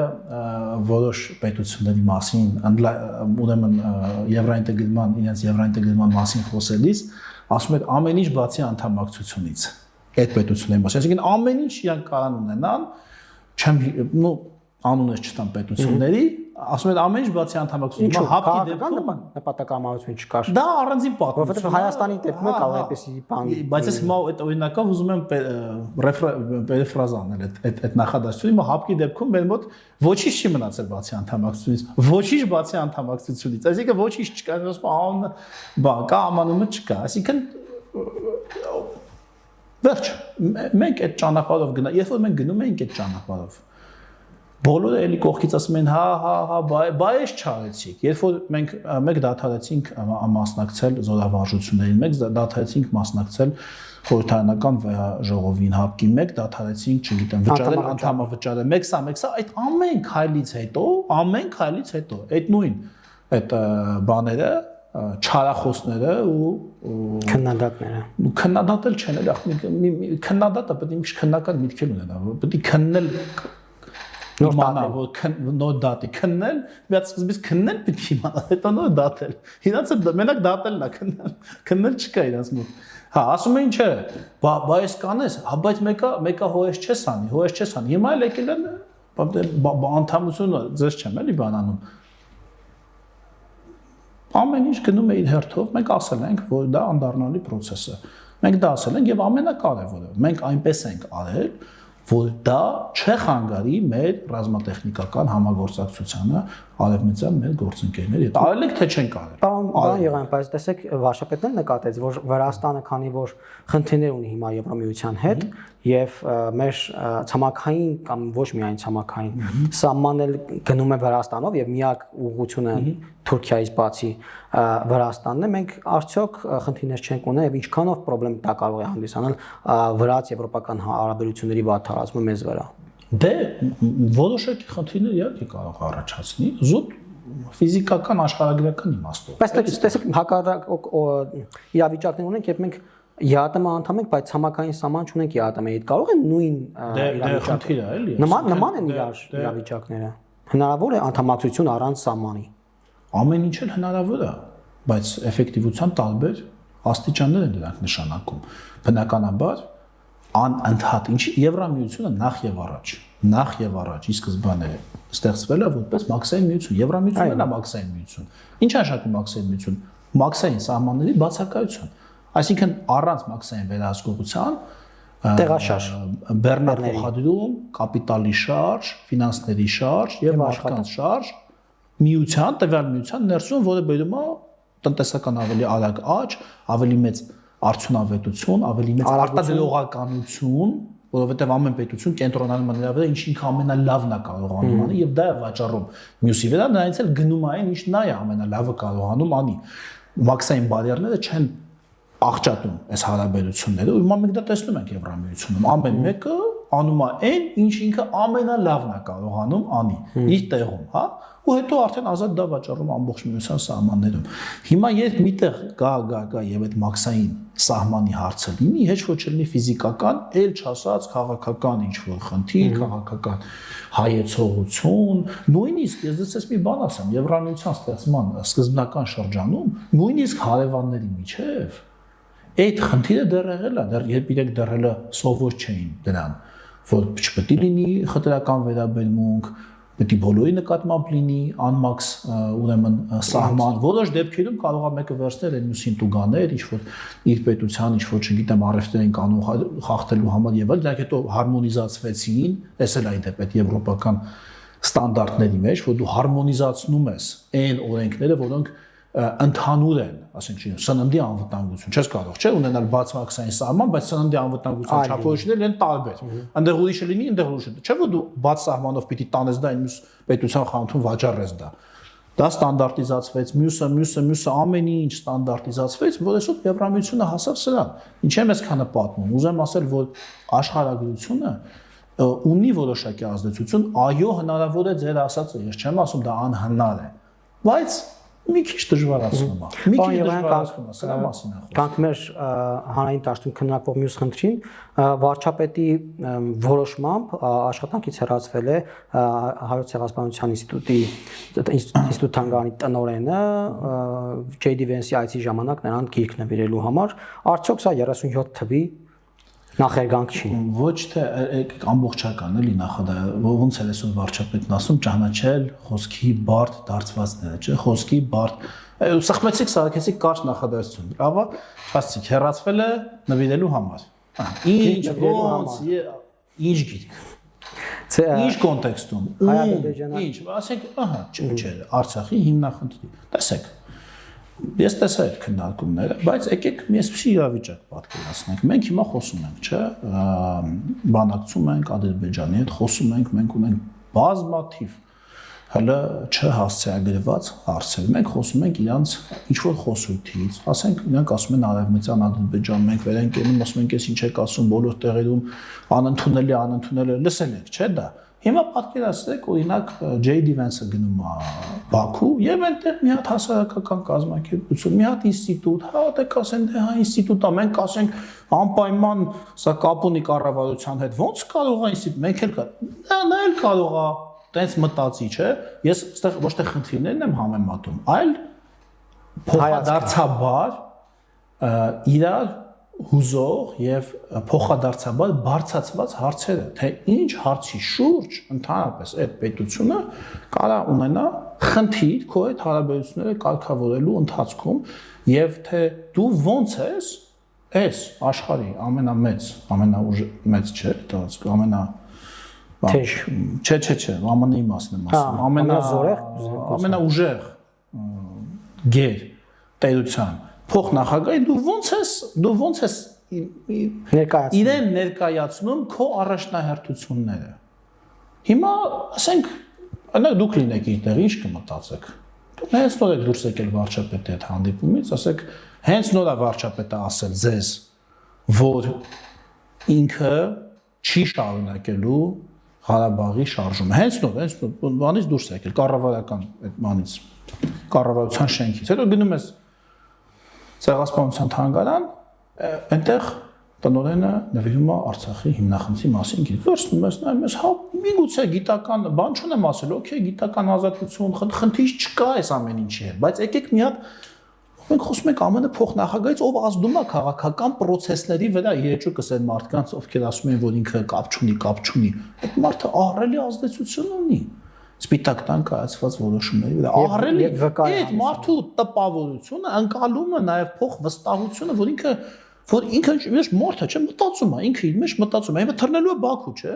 որոշ պետությունների մասին, ուրեմն եվրոինտեգրման, իրենց եվրոինտեգրման մասին խոսելիս, ասում էր ամեն ինչ բացի անդամակցությունից։ Այդ պետությունների մասին, այսինքն ամեն ինչ իրանք կարան ունենան, չեմ, անունս չտան պետությունների, ասում են ամեն ինչ բացի անդամակցություն։ Հիմա հապկի դեպքում նպատակամարություն չկար։ դա առանձին պատմություն։ Որովհետև Հայաստանի դեպքում է կարող այդպեսի բան։ Բայց ես հիմա այդ օրինակով ուզում եմ պերիֆրազ անել այդ նախադասությունը։ Հիմա հապկի դեպքում մեր մոտ ոչինչ չի մնացել բացի անդամակցությունից։ Ոչինչ բացի անդամակցությունից։ Այսինքն ոչինչ չկա, ասում անունը, բան կա, ամանումը չկա։ Այսինքն վերջ, մենք այդ ճանապարհով գնա, երբ որ մենք գնում ենք այդ ճանապարհով, բոլորը էլի կողքից ասում են բա էս չարեցիք։ Երբ որ մենք դադարեցինք մասնակցել զորավարժություններին, մենք դադարեցինք մասնակցել խորհրդարանական ժողովին հապկի, մենք դադարեցինք, չգիտեմ, վճարել անդամավճարը, մեկ սա, այդ ամեն քայլից հետո այդ նույն այդ բաները չարախոսները ու քննադատները քննադատել չեն, քննադատը պետք է մի քննական միտքեր ունենա, պետք է քննել նոր դատի քննել, բայց սկզբից քննել պետք է իմանալ, հետո նոր դատել։ Իրանց մենակ դատելն է քննել չկա իրանց մոտ։ Հա, ասում են չէ, բա էս կանես, հա բայց մեկը հոես չես անի։ Հիմա էլ եկել են անդամությունը ձեզ չեմ էլի բանանում։ Ամեն ինչ գնում է իր հերթով, մենք ասել ենք, որ դա անդառնալի process է։ Մենք դա ասել ենք եւ ամենակարևորը, մենք այնպես ենք արել, որ դա չխանգարի մեր ռազմատեխնիկական համագործակցությանը արևմտյան մեր գործընկերների հետ։ Արել ենք թե չենք արել։ Պարոն Եղայան, բայց տեսեք, վարչապետն նկատեց, որ Վրաստանը, քանի որ խնդիրներ ունի հիմա Եվրամիության հետ եւ մեր ցամաքային կամ ոչ միայն ցամաքային սահմանն էլ գնում է Վրաստանով եւ միակ ուղղությունը Թուրքիայից բացի Վրաստանն է, մենք արդյոք խնդիրներ չենք ունենա եւ ինչքանով խնդրեմ դա կարող է հանդիսանալ վրաց-եվրոպական հարաբերությունների վատթարացումը մեզ վրա։ Դե որոշակի խնդիրներ իհարկե կարող առաջացնի զուտ ֆիզիկական աշխարհագրական իմաստով։ Բայց տեսեք հակառակ իրավիճակներ ունենք, երբ մենք ԵԱՏՄ անդամ ենք, բայց ցամաքային սահման չունենք ԵԱՏՄ-ի հետ, կարող է նույն իրավիճակները էլի։ Նման են իրավիճակները։ Հնարավոր է անդամակցություն առանց սահմանի։ Ամեն ինչ էլ հնարավոր է, բայց էֆեկտիվության տարբեր աստիճաններ են դրանք նշանակում։ Բնականաբար անընդհատ ինչի Եվրամիությունը նախ եւ առաջ ի սկզբանե ստեղծվել է որպես մաքսային միություն։ Եվրամիությունն է մաքսային միություն։ Ինչ է նշանակում մաքսային միություն։ Մաքսային սահմանների բացակայություն։ Այսինքն առանց մաքսային վերահսկողության տեղաշարժ, բեռնափոխադրում, կապիտալի շարժ, ֆինանսների շարժ եւ մարդկանց շարժ միության, տվյալ միության ներսում, որը բերում է տնտեսական ավելի արագ աճ, ավելի մեծ արդյունավետություն, ավելի մեծ արտադրողականություն, որովհետև ամեն պետություն կենտրոնանում է նրա վրա, ինչ ինքը ամենալավն է կարողանում անի եւ դա է վաճառում մյուսի վրա, նրանից էլ գնում այն, ինչ նա է ամենալավը կարողանում անի։ Մաքսային բարիերները չեն աղճատում այս հարաբերությունները, ու հիմա մենք դա տեսնում ենք Եվրամիությունում, ամեն մեկը անում է այն, ինչ ինքը ամենալավն է կարողանում անի իր տեղում, հա, ու հետո արդեն ազատ դա վաճառում ամբողջ միության սահմաններում։ Հիմա երբ միտեղ գա եւ այդ մաքսային սահմանի հարցը լինի, ոչ ոչ լինի ֆիզիկական, ել չասած քաղաքական ինչ-որ խնդիր, քաղաքական հայեցողություն, նույնիսկ ես դες մի բան ասեմ, Եվրամիության ստեղծման սկզբնական շրջանում, նույնիսկ հարևանների միջև այդ խնդիրը դեռ եղել է, երբ իրենք դեռ հələ սովոր չէին դրան, որ չպետք է լինի խտրական վերաբերմունք, պետք է բոլորի նկատմամբ լինի անմաքս ուրեմն սահման, որոշ դեպքերում կարող է մեկը վերցնել այն մյուսին տուգաներ, ինչ որ իր պետության, ինչ որ չգիտեմ, առևտրային կանոն խախտելու համար եւ այլ, դրանք հետո հարմոնիզացվեցին, տեսել այդ այդ եվրոպական ստանդարտների մեջ, որ դու հարմոնիզացնում ես այն օրենքները, որոնք ընդհանուր են, ասենք չի, սննդի անվտանգություն, չես կարող, չէ, ունենալ բացմաքսային սահման, բայց սննդի անվտանգության չափորոշիչներն են տարբեր։ Այնտեղ ուրիշը լինի, այնտեղ ուրիշը։ Չէ՞ որ դու բաց սահմանով պիտի տանես դա այն մյուս պետության խանութում վաճառես դա։ Դա ստանդարտիզացվեց, մյուսը ամեն ինչ ստանդարտիզացվեց, որ այսօր Եվրամիությունը հասավ սրան։ Ինչ եմ այսքանը պատմում։ Ուզեմ ասել, որ աշխարհագրությունը ունի որոշակի ազդեցություն, այո, հնարավոր է ձեր ասածը, ես չեմ ասում դա անհնար է, բայց մի քիչ դժվարացնում է։ Մի քիչ դժվարացնում է, սրա մասին է խոսքը։ Կանք մեր հանրային դաշտում քննարկվող մյուս խնդրին, վարչապետի որոշմամբ աշխատանքից հեռացվել է Հայոց ցեղասպանության ինստիտուտի թանգարանի տնօրենը J.D. Vance-ի այցի ժամանակ նրան գիրք նվիրելու համար։ Արդյոք սա 37 թվի Նախերգանք չի։ Ոչ թե ամբողջական էլի ոնց է այսօր վարչապետն ասում ճանաչել խոսքի բարդ դարձվածները, չէ՞, խոսքի բարդ սխմեցիք Սարգսյանի կարճ նախադասություն։ Բրավո, չասցիք, հեռացվել է նվիրելու համար։ Ինչ ոնց ինչ գիտեք։ Ինչ կոնտեքստում։ Ինչ, ասենք, ահա, չէ, Արցախի հիմնախնդրի։ Տեսեք։ Ես տեսա այդ քննարկումները, բայց եկեք մի այսպիսի իրավիճակ պատկերացնենք։ Մենք հիմա խոսում ենք, չէ՞, բանակցում ենք Ադրբեջանի հետ, խոսում ենք, մենք ունենք բազմաթիվ հələ չհասցեագրված հարցեր։ Մենք խոսում ենք իրանց ինչ որ խոսույթից, ասենք, իրանք ասում են Արևմտյան Ադրբեջան, մենք վեր ենք ելնում, ասում ենք, ես ինչ եք ասում, բոլոր տեղերում անընդունելի, լսել եք, չէ՞ դա։ Հիմա պատկերացրեք, օրինակ J.D. Vance-ը գնում է Բաքու եւ այնտեղ մի հատ հասարակական կազմակերպություն, մի հատ ինստիտուտ, հա դե կասեն, դե հա ինստիտուտ է, մենք ասենք անպայման սա կապ ունի կառավարության հետ, ո՞նց կարող է ինստիտուտ, մենք էլ նա էլ կարող է տենց մտածի, չէ՞։ Ես այստեղ ոչ թե խնդիրներն եմ համեմատում, այլ փոխադարձաբար իրար հուզող եւ փոխադարձաբար բարձրացված հարցերը, թե ինչ հարցի շուրջ ընդհանրապես այդ պետությունը կարա ունենա խնդիր քո այդ հարաբերությունները կարգավորելու ընթացքում եւ թե դու ոնց ես այս աշխարհի ամենամեծ, ամենաուժ չէ, դա Թեժ չէ, ԱՄՆ-ի մասն եմ ասում, ամենաուժեղ գեր տերության փոխնախագահի դու ոնց ես իրեն ներկայացնում քո առաջնահերթությունները։ Հիմա ասենք, դուք լինեք իր ինչ կմտածեք։ Դուք հենց նոր եք դուրս եկել վարչապետի հետ հանդիպումից, ասեք, հենց նոր է վարչապետը ասել ձեզ, որ ինքը չի շարունակելու Ղարաբաղի շարժումը։ Հենց նոր բանից դուրս եկել կառավարական այդ բանից, կառավարության շենքից։ Հետո գնում ես Ցեղասպանության թանգարան, այնտեղ տնօրենը նվիրում է Արցախի հիմնախնդրի մասին գիրք։ Վերցնում ես, նայում ես, հա, միգուցե գիտական բան չունեմ ասել, օքեյ, գիտական ազատություն, խնդիր չկա այս ամեն ինչի հետ, բայց եկեք մի հատ մենք խոսում ենք ԱՄՆ փոխնախագահից, ով ազդում է քաղաքական process-ների վրա, իհեճուկս այն մարդկանց, ովքեր ասում են, որ ինքը կապ չունի, այդ մարդը ահռելի ազդեցություն ունի սպիտակ տան կայացված որոշումների վրա։ Ահռելի այդ մարդու տպավորությունը, ընկալումը, նաև փոխվստահությունը, որ ինքը ինչ մարդ է, չէ, մտածում է, ինքը իր մեջ մտածում է, հիմա թռնելու է Բաքու, չէ։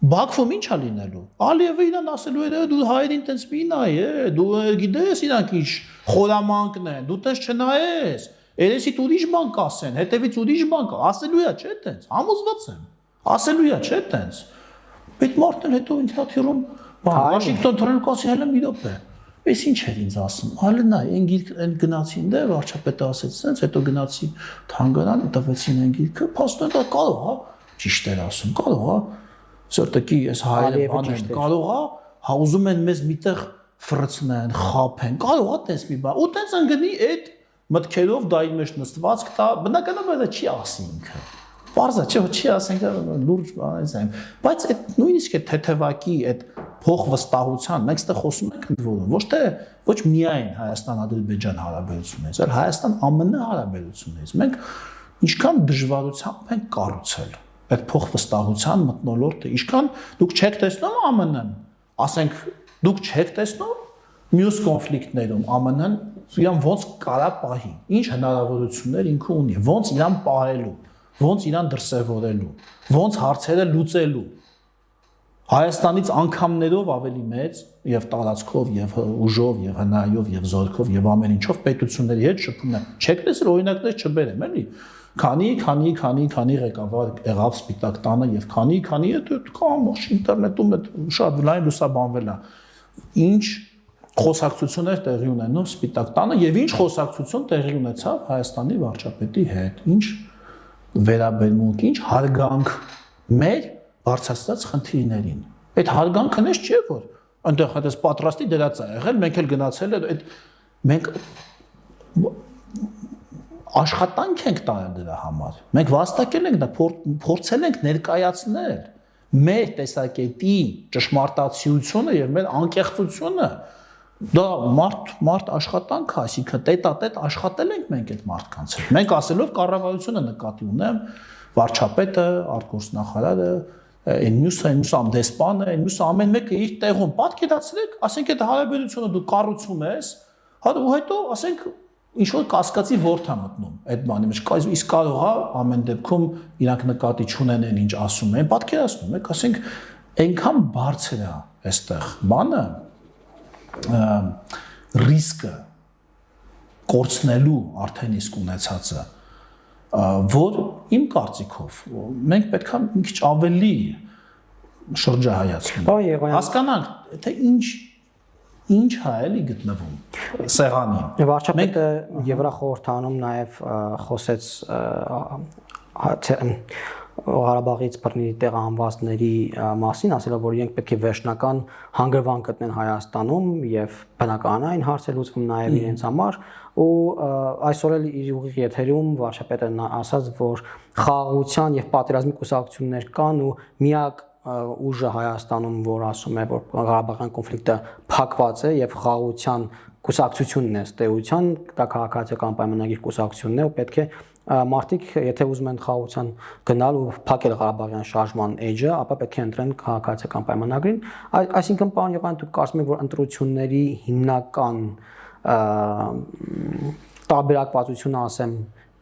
Բաքվում ի՞նչ է լինելու։ Ալիևը իրան ասելու է, դու հայերին տենց մի նայ, դու գիտես իրանք ինչ խորամանկն են, դու տենց չնայես, երեսիդ ուրիշ բան կասեն, հետևից ուրիշ բան կա, ասելու է, չէ, տենց, համոզված եմ, ասելու է, չէ, տենց։ Այդ մարդն էլ հետո ինքնաթիռում Վաշինգտոն թռնել կասի հələ մի րոպե։ Էս ինչ էր ինձ ասում։ Հələ նայ, այն գիրքը այն գնացին դե վարչապետը ասեց սենց, հետո գնացի թանգարան, տվեցին այն գիրքը, փաստորեն դա կարող է, ճիշտ էր ասում, կարող է։ Սորտակի այս հայերը բան են, կարող է, հա ուզում են մեզ միտեղ ֆրցնեն, խափեն, կարող է տես մի բան։ Ու տես ընկնի այդ մտքերով դա իր մեջ նստվածք, դա բնականաբար դա չի ասի ինքը։ Պարզա չէ, չի ասենք լուրջ բան այն, բայց այդ նույնիսկ այդ թեթևակի այդ փոխվստահության մենք ստեղ խոսում ենք որը ոչ միայն Հայաստան-Ադրբեջան հարաբերություններից, այլ Հայաստան-ԱՄՆ հարաբերություններից։ Մենք ինչքան դժվարությամբ ենք կառուցել այդ փոխվստահության մթնոլորտը, ինչքան դուք չեք տեսնում ԱՄՆ-ն, ասենք դուք չեք տեսնում մյուս կոնֆլիկտներում ԱՄՆ-ն իրան ոնց կարա պահի, ինչ հնարավորություններ ինքը ունի, ոնց իրան պահելու, ոնց իրան դրսևորելու, ոնց հարցերը լուծելու։ Հայաստանից անգամներով ավելի մեծ եւ տարածքով եւ ուժով եւ հնայով եւ զորքով եւ ամեն ինչով պետությունների հետ շփումն է։ Չեք տեսել օրինակներ չբերեմ, էլի։ Քանի ղեկավար եղավ Սպիտակ տանը եւ քանի այդ կամ ինտերնետում այդ շատ լայն լուսաբանվել է։ Ինչ խոսակցություններ տեղի ունենում Սպիտակ տանը եւ ինչ խոսակցություն տեղի ունեցավ Հայաստանի վարչապետի հետ։ Ինչ վերաբերմունք, ինչ հարգանք մեր բարձրացած խնդիրներին։ Այդ հարգանքը նես չէ որ այնտեղ հատես պատրաստի դրած է եղել, մենք էլ գնացել ենք, մենք աշխատանք ենք տարել դրա համար։ Մենք վաստակել ենք դա, փորձել ենք ներկայացնել մեր տեսակետի ճշմարտացիությունը եւ մեր անկեղծությունը։ Դա մարդ աշխատանք է, այսինքն տետատետ աշխատել ենք մենք այդ մարդկանց հետ։ Մենք ասելով կառավարությունը նկատի ունեմ, վարչապետը, արտգործնախարարը, այն մյուսը դեսպանը, այն մյուսը ամեն մեկը իր տեղում պատկերացրեք, ասենք այդ հարաբերությունը դու կառուցում ես, ու հետո ասենք ինչ որ կասկածի ворթ է մտնում այդ բանի մեջ, իսկ կարող է ամեն դեպքում իրանք նկատի չունեն այն ինչ ասում են, պատկերացնում եք, ասենք այնքան բարձր է այստեղ բանը ռիսկը կորցնելու արդեն իսկ ունեցածը, որ իմ կարծիքով մենք պետք է մի քիչ ավելի շրջահայացնենք, հասկանանք, թե ինչ է էլի գտնվում սեղանին։ Վարչապետը Եվրախորհրդանում նաև խոսեց Ղարաբաղից բռնի տեղահանվածների մասին, ասելով, որ իրենք պետք է վերջնական հանգրվան գտնեն Հայաստանում եւ բնականային հարցեր լուծվում նաև իրենց համար, ու այսօր էլ իր ուղիղ եթերում վարչապետը ասաց, որ խաղաղության եւ պատերազմի կուսակցություններ կան ու միակ ուժը Հայաստանում, որ ասում է, որ Ղարաբաղյան կոնֆլիկտը փակված է եւ խաղաղության կուսակցությունն է ստեյության, դա քաղաքացիական պայմանագիր կուսակցությունն է ու պետք է մարդիկ, եթե ուզում են խաղաղության գնալ ու փակել Ղարաբաղյան շարժման էջը, ապա պետք է ընտրեն քաղաքացիական պայմանագրին։ Այսինքն, պարոն Եղոյան, դուք կարծում եք, որ ընտրությունների հիմնական տարբերակվածությունը, ասեմ,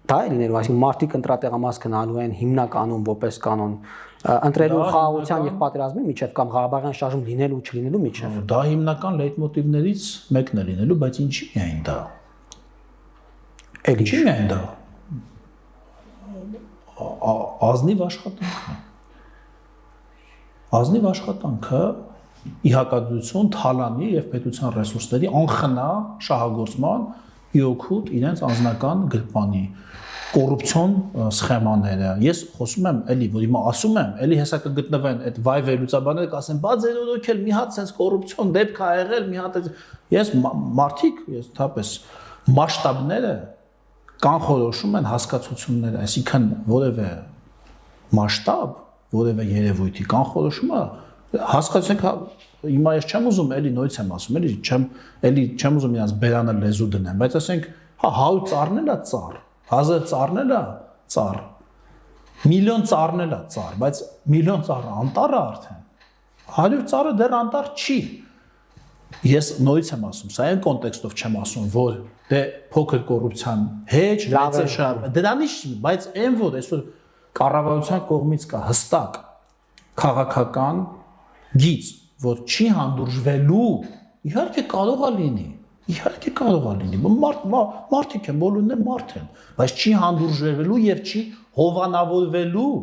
դա է լինելու, այսինքն մարդիկ ընտրատեղամաս գնալու են հիմնականում որպես կանոն ընտրելու խաղաղության եւ պատերազմի միջև կամ Ղարաբաղյան շարժում լինելու ու չլինելու միջև։ Դա հիմնական լեյտմոտիվներից մեկն է լինելու, բայց ինչի՞ միայն դա։ Ինչի՞ միայն դա։ Ազնիվ աշխատանքը։ Ազնիվ աշխատանքը ի հակադրություն թալանի եւ պետության ռեսուրսների անխնա շահագործման իօգուտ իրենց անձնական գրպանի կոռուպցիոն սխեմաները։ Ես խոսում եմ էլի, որ հիմա ասում եմ, էլի հեսա կգտնվեն այդ վայ վերլուծաբանները կասեն, բա ձերոք էլ մի հատ sense կոռուպցիոն դեպք ա եղել, մի հատ ես մարդիկ, ես թափես մասշտաբները կանխորոշում են հասկացությունները, այսինքն որևէ մասշտաբ, որևէ երևույթի կանխորոշումը հասկացեք, հիմա ես չեմ ուզում էլի նույնց եմ ասում, էլի չեմ ուզում իրանց բերանը լեզու դնեմ, բայց ասենք, հա 100 ծառն էլ է ծառ, 1000 ծառն էլ է ծառ, միլիոն ծառն էլ է ծառ, բայց միլիոն ծառը անտառ է արդեն, 100 ծառը դեռ անտառ չի։ Ես նույնց եմ ասում, սա այն կոնտեքստով չեմ ասում, որ դե փոքր կոռուպցիան հեչ, մեծ է շատ, դրանից չի, բայց այն որ այսօր կառավարության կողմից կա հստակ քաղաքական գիծ, որ չի հանդուրժվելու, իհարկե կարող է լինի, մարդիկ են, բոլորն են մարդ են, բայց չի հանդուրժվելու եւ չի հովանավորվելու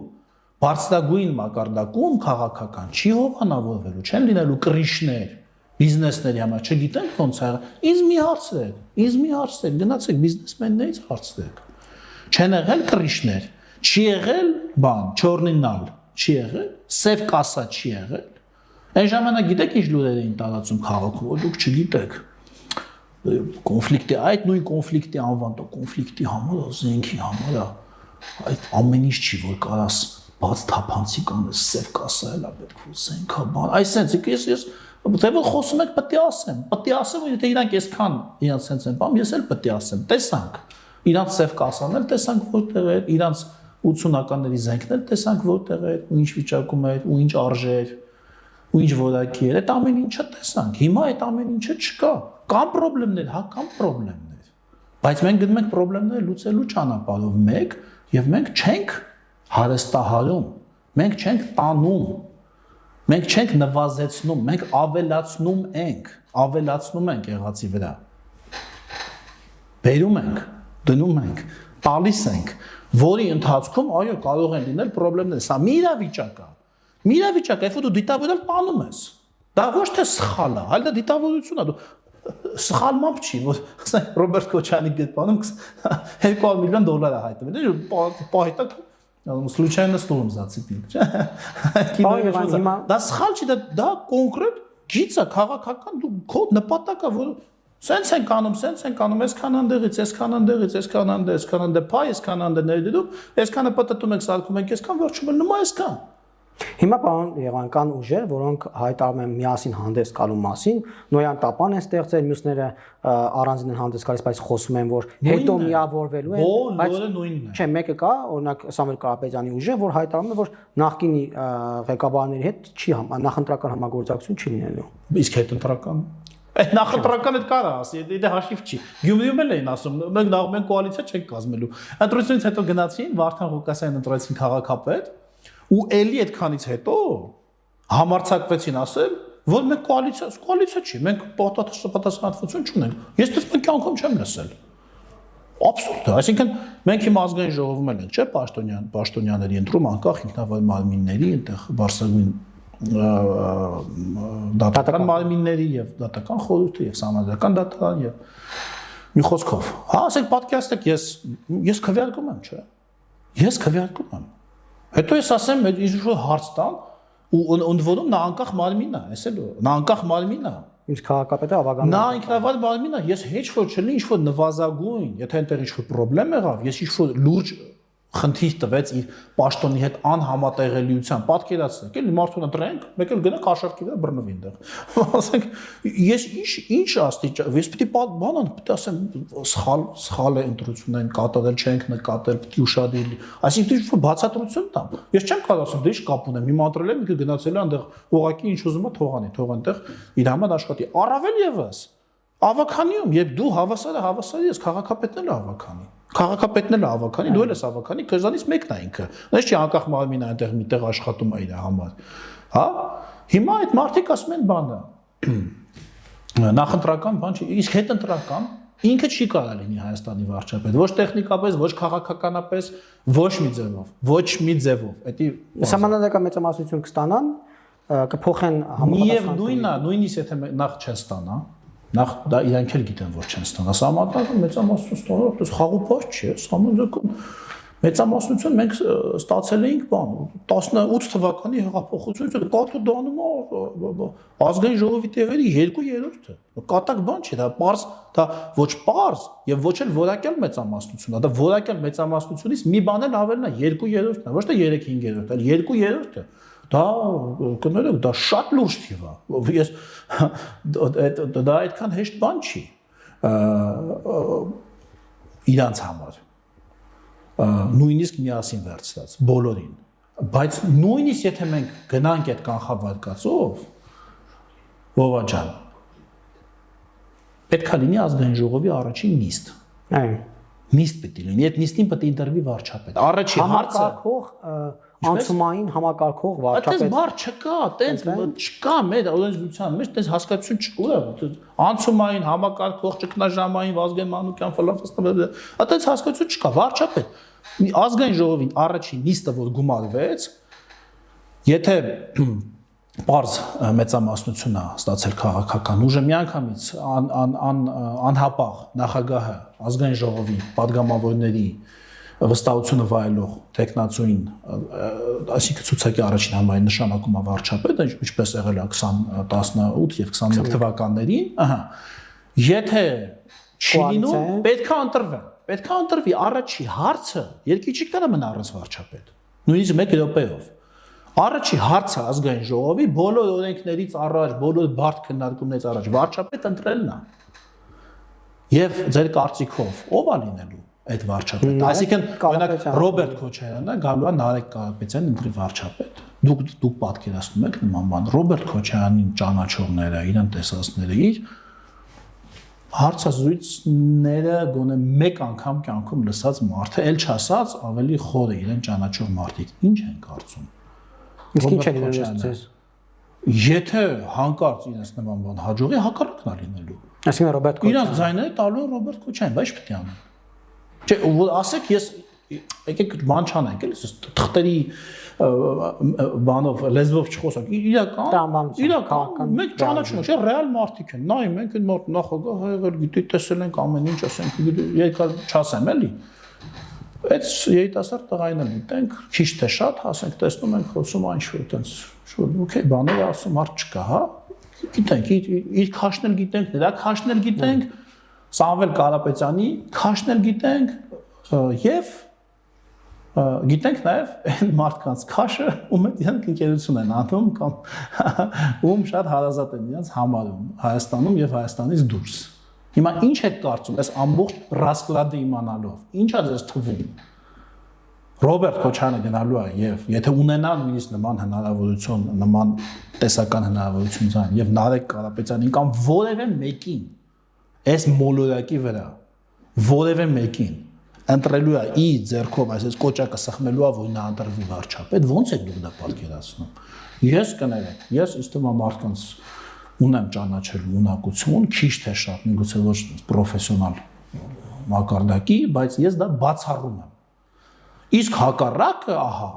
բարձրագույն մակարդակում քաղաքական, չի հովանավորվելու, չեն լինելու կրիշներ, բիզնեսների համար, չգիտենք ոնց է, ինձ մի հարցրեք, գնացեք բիզնեսմեններից հարցրեք, չեն եղել կրիշներ, չի եղել բան, չորնինալ, չի եղել, սև կասա չի եղել, այն ժամանակ գիտեք ինչ լուրեր էին տարածում քաղաքում, որ դուք չգիտեք, կոնֆլիկտի, այդ նույն կոնֆլիկտի անվան, կոնֆլիկտի համար, զենքի համար, այդ ամեն ինչ չի, որ կարաս բաց թափանցիկ անես, սև կասա էլ է պետք որ զենքա բան, այսինքն ես Թե որ խոսում եք պետք է ասեմ, եթե իրանք այսքան իրանք sense են բան, ես էլ պետք է ասեմ, տեսանք, իրանք սև կասան էլ տեսանք որտեղ էր, իրանք 80-ականների զենքն էլ տեսանք որտեղ էր, ու ինչ վիճակում էր, ու ինչ արժեր, ու ինչ որակի էր, այդ ամեն ինչը տեսանք, հիմա այդ ամեն ինչը չկա, կան պրոբլեմներ, հա կան պրոբլեմներ, բայց մենք գնում ենք պրոբլեմները լուծելու ճանապարհով մեկ, եւ մենք չենք հարստահարում, մենք չենք տանում, մենք չենք նվազեցնում, մենք ավելացնում ենք եղածի վրա, բերում ենք, դնում ենք, տալիս ենք, որի ընթացքում այո կարող են լինել պրոբլեմներ, սա մի իրավիճակ է, երբ որ դու դիտավորել տանում ես, դա ոչ թե սխալ է, այլ դա դիտավորություն է, դու սխալմամբ չի, որ ասենք Ռոբերտ Քոչարյանի գրպանում $200 միլիոն է հայտնվել, պահիտակ случайно стулом зацепил, դա սխալ չի, դա կոնկրետ գիծ է, քաղաքական, դու քո նպատակը, որ սենց ենք անում, այսքան անդեղից, այսքան անդե փայ, այսքան անդե ներդրում, այսքանը պատտում եք սարքում եք, այսքան վերջում էլ նույն այսքան։ Հիմա պարոն Եղան կան ուժեր, որոնք հայտարարում են միասին հանդես գալու մասին, նոյան տապան են ստեղծել, մյուսները առանձին են հանդես գալիս, բայց խոսում են, որ հետո միավորվելու են, բայց չէ, մեկը կա, օրինակ Սամվել Կարապետյանի ուժը, որ հայտարարում է, որ նախկինի ղեկավարների հետ չի նախընտրական համագործակցություն չի լինելու։ Իսկ հետընտրական այդ նախընտրական այդ կարա ասի, դա հաշիվ չի։ Գյումրիում էլ էին ասում, մենք կոալիցիա չենք կազմելու։ Ընտրությունից հետո գնացին, Վարդան Ղուկասյանին ընտրեցին քաղաքապետ, ու էլի այդքանից հետո համարձակվեցին ասել, որ մենք կոալիցիա չի, մենք պատասխանատվություն չունենք։ Ես դες մենք կյանքում չեմ լսել։ Աբսուրդ է, այսինքն մենք հիմա ազգային ժողովում ենք, չէ՞, պաշտոնյաների ընտրում անկախ ինքնավար մարմինների, այնտեղ բարձրագույն դատական մարմինների եւ դատական խորհուրդը եւ համազգական դատարան եւ մի խոսքով հա ասեք պատկերացրեք ես քվեարկում եմ չէ ես քվեարկում եմ հետո ես ասեմ ինչ որ հարց տամ ու ընդ որում նա անկախ մարմին է այսել նա անկախ մարմին է ինչ քաղաքապետը ավագան նա ինքնավար մարմին է ես ինչ որ չլինի ինչ որ նվազագույն եթե այնտեղ ինչ որ խնդրեմ եղավ ես ինչ որ լուրջ խնդիր տվեց իր պաշտոնի հետ անհամատեղելիության պատկերացնեք էլի մարդուն ընտրենք մեկ էլ գնա քաշարքի վրա բռնվի այնտեղ ասենք ես ինչ աստիճան ես պիտի բանան պիտի ասեմ սխալ է ընտրությունն են կատարել չենք նկատել պիտի ուշադիր այսինքն ինչ բացատրություն տամ ես չեմ կարող ասեմ դե ինչ կապ ունեմ հիմա ընտրել եմ ինքը գնացել է այնտեղ ուղակի ինչ ուզում է թող այնտեղ իր համար աշխատի առավել եւս ավականիում երբ դու հավասարը ես քաղաքապետն էլ ավականի Քաղաքապետն էլ ավականի, դու էլ ես ավականի, քեզանից մեկն է ինքը։ Նայես չի անկախ մարմին է այնտեղ միտեղ աշխատում է իր համար։ Հա? Հիմա այդ մարդիկ ասում են բանը։ Նախընտրական բան չի, իսկ հետընտրական ինքը չի կարող լինի Հայաստանի վարչապետ, ոչ տեխնիկապես, ոչ քաղաքականապես, ոչ մի ձևով։ Էդի Սահմանադրական մեծամասնություն կստանան, կփոխեն համապատասխան։ Միևնույնն է, նույնիսկ եթե նախ չեն ստանա, նախ դա իրանք էլ գիտեն որ չեն ստանա համապատասխան մեծամասնություն ստանալը դա խաղուփոս չէ համապատասխան մեծամասնություն մենք ստացել էինք բան 18 թվականի հեղափոխությունից կատու դանում ազգային ժողովի տեղերի 2/3-ը կատակ բան չէ դա պարզ դա ոչ պարզ եւ ոչ էլ որակյալ մեծամասնություն է դա որակյալ մեծամասնությունից մի բան էլ ավելն է 2/3-ն է ոչ թե 3/5-ը այլ 2/3-ը դա կներեք դա շատ լուրջ թիվ է ես դա այդքան հեշտ բան չի իրանց համար նույնիսկ միասին վերցրած բոլորին բայց նույնիսկ եթե մենք գնանք այդ կանխավարկածով Վովա ջան պետք է լինի ազգային ժողովի առաջին նիստ այո նիստ պետք է լինի այդ նիստին պետք է ինտերվի վարչապետ առաջին հարցը անցումային համակարգող վարչապետ այդպես բառ չկա տենց չկա մեր օրենսդրության մեջ տենց հասկացություն չկա անցումային համակարգող ճգնաժամային Վազգեն Մանուկյան ֆլաֆստը այդպես հասկացություն չկա վարչապետ ազգային ժողովին առաջին նիստը որ գումարվեց եթե Պարզ մեծամասնություն է ստացել քաղաքական ուժը միանգամից անհապաղ նախագահը ազգային ժողովի падգամավորների վստահությունը վայելող տեխնացուին այսինքն ցուցակի առաջին համային նշանակում է վարչապետը ինչպես եղել է 2018 եւ 21 թվականներին ահա եթե չի լինում պետք է ընտրվի առաջի հարցը երկիչի կարա մնա առանց վարչապետ նույնիսկ 1 րոպեով Առաջի հարցը ազգային ժողովի բոլոր օրենքներից առաջ, բոլոր բարդ քննարկումներից առաջ վարչապետ ընտրելն է։ Եվ ձեր կարծիքով ով է լինելու այդ վարչապետը։ Այսինքն, օրինակ Ռոբերտ Քոչարյանը գալու է Նարեկ Կարապետյանին ընտրի վարչապետ։ Դուք պատկերացնում եք նման բան։ Ռոբերտ Քոչարյանին ճանաչողները, իրեն տեսածները իր հարցազրույցները գոնե մեկ անգամ կյանքում լսած մարդը, ել չասած ավելի խոր է իրեն ճանաչող մարդիկ։ Ինչ են կարծում։ Իսկ ինչ է լինելու ձեզ։ Եթե հանկարծ իրենց նման բան հաջողի, հակառակն է լինելու։ Այսինքն Ռոբերտ Քոչարյանը։ Իրենց ձայները տալու են Ռոբերտ Քոչարյանին, բայց պետք է անեն։ Չէ, որ ասեք ես եկեք բան չանենք, էլի, թղթերի բանով լեզվով չխոսանք։ Իրական մենք ճանաչում ենք, չէ, ռեալ մարդիկ են։ Նայ մենք այդ մարդ նախագահ եղել, գիտի տեսել ենք ամեն ինչ, ասենք, երկար չասեմ, էլի։ Այդ երիտասարդ տղային էլ գիտենք, քիչ թե շատ, ասենք, տեսնում ենք, խոսում ինչ-որ այտենց, օքեյ, բաներ ասում, մարդ չկա, հա։ Գիտենք, իր քաշն էլ գիտենք, նրա քաշն էլ գիտենք, Սամվել Կարապետյանի քաշն էլ գիտենք, եւ Գիտենք նաև այն մարդկանց քաշը, ում հետ իրանք ընկերություն են անում կամ ում շատ հարազատ են իրենց համարում Հայաստանում եւ Հայաստանից դուրս։ Հիմա ինչ եք կարծում, այս ամբողջ ռասկլադը իմանալով, ինչա ձեզ թվում։ Ռոբերտ Քոչարյանը գնալու է եւ եթե ունենա նույնիսկ նման հնարավորություն, նման տեսական հնարավորություն ցան եւ Նարեկ Կարապետյանին կամ որևէ մեկին այս մոլորակի վրա որևէ մեկին ընտրելու է ի ձեռքով այսպես կոճակը սխմելու է որ նա ընտրվի վարչապետ, ոնց եք դուք դա պատկերացնում։ Ես կներեք, ես ինձ թվում է մարդկանց ունեմ ճանաչելու ունակություն, քիչ թե շատ, միգուցե ոչ պրոֆեսիոնալ մակարդակի, բայց ես դա բացառում եմ։ Իսկ հակառակը, ահա,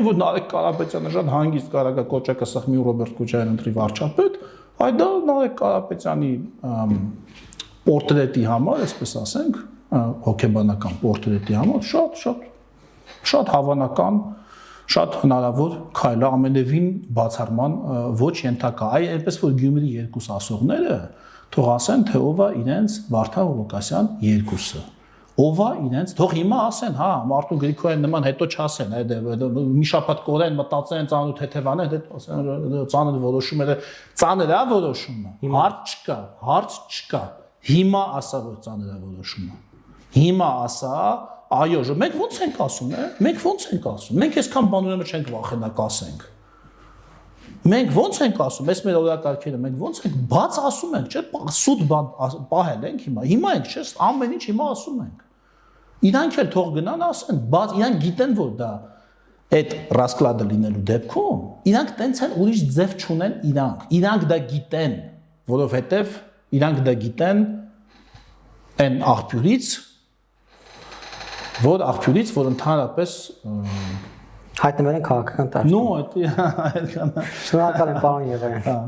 որ Նարեկ Կարապետյանը շատ հանգիստ կարող է կոճակը սխմի ու Ռոբերտ Քոչարյանն ընտրի վարչապետ, այդ դա Նարեկ Կարապետյանի պորտրետի համար, այսպես ասենք, հոգեբանական պորտրետի համար շատ հավանական, շատ հնարավոր քայլ է ամենևին բացառման ոչ ենթակա։ Այ այնպես որ Գյումրի երկուս ասողները թող ասեն, թե ով է իրենց Վարդան Ղուկասյան երկուսը։ Ով է իրենց, թող հիմա ասեն, հա, Մարտուն Գրիգորյան նման հետո չասեն, մի շաբաթ կորեն, մտածեն, ծանոթ թեթևանեն, ծանոթ որոշում է, ծանր է որոշումը։ Հարց չկա։ Հիմա ասա որ ծանր է որոշումը։ Հիմա ասա, այո, մենք ո՞նց ենք ասում, մենք ո՞նց ենք ասում։ Մենք այսքան բան ուրեմն չենք վախենա կասենք։ Մենք ո՞նց ենք ասում, այս մեր օրակարգերը, մենք ո՞նց ենք բաց ասում ենք, չէ՞, սուտ բան պահել ենք հիմա։ Հիմա ենք, չէ՞, ամեն ինչ հիմա ասում ենք։ Իրանք էլ թող գնան ասեն, բայց իրանք գիտեն որ դա այդ ռասկլադը լինելու դեպքում իրանք տենց են ուրիշ ձև չունեն իրանք դա գիտեն, որովհետև իրանք դա գիտեն այն աղբյուրից, որ ընդհանրապես հայտնվել են քաղաքական տարածքում։ Շնորհակալ եմ պարոն Եղոյան։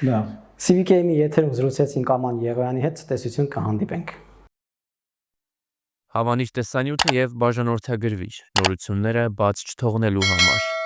Լավ։ CVK-ի եթերում զրուցեցինք Աման Եղոյանի հետ, տեսություն կհանդիպենք։ Հավանիչ տեսանյութը եւ բաժանորդագրվիչ նորությունները բաց չթողնելու համար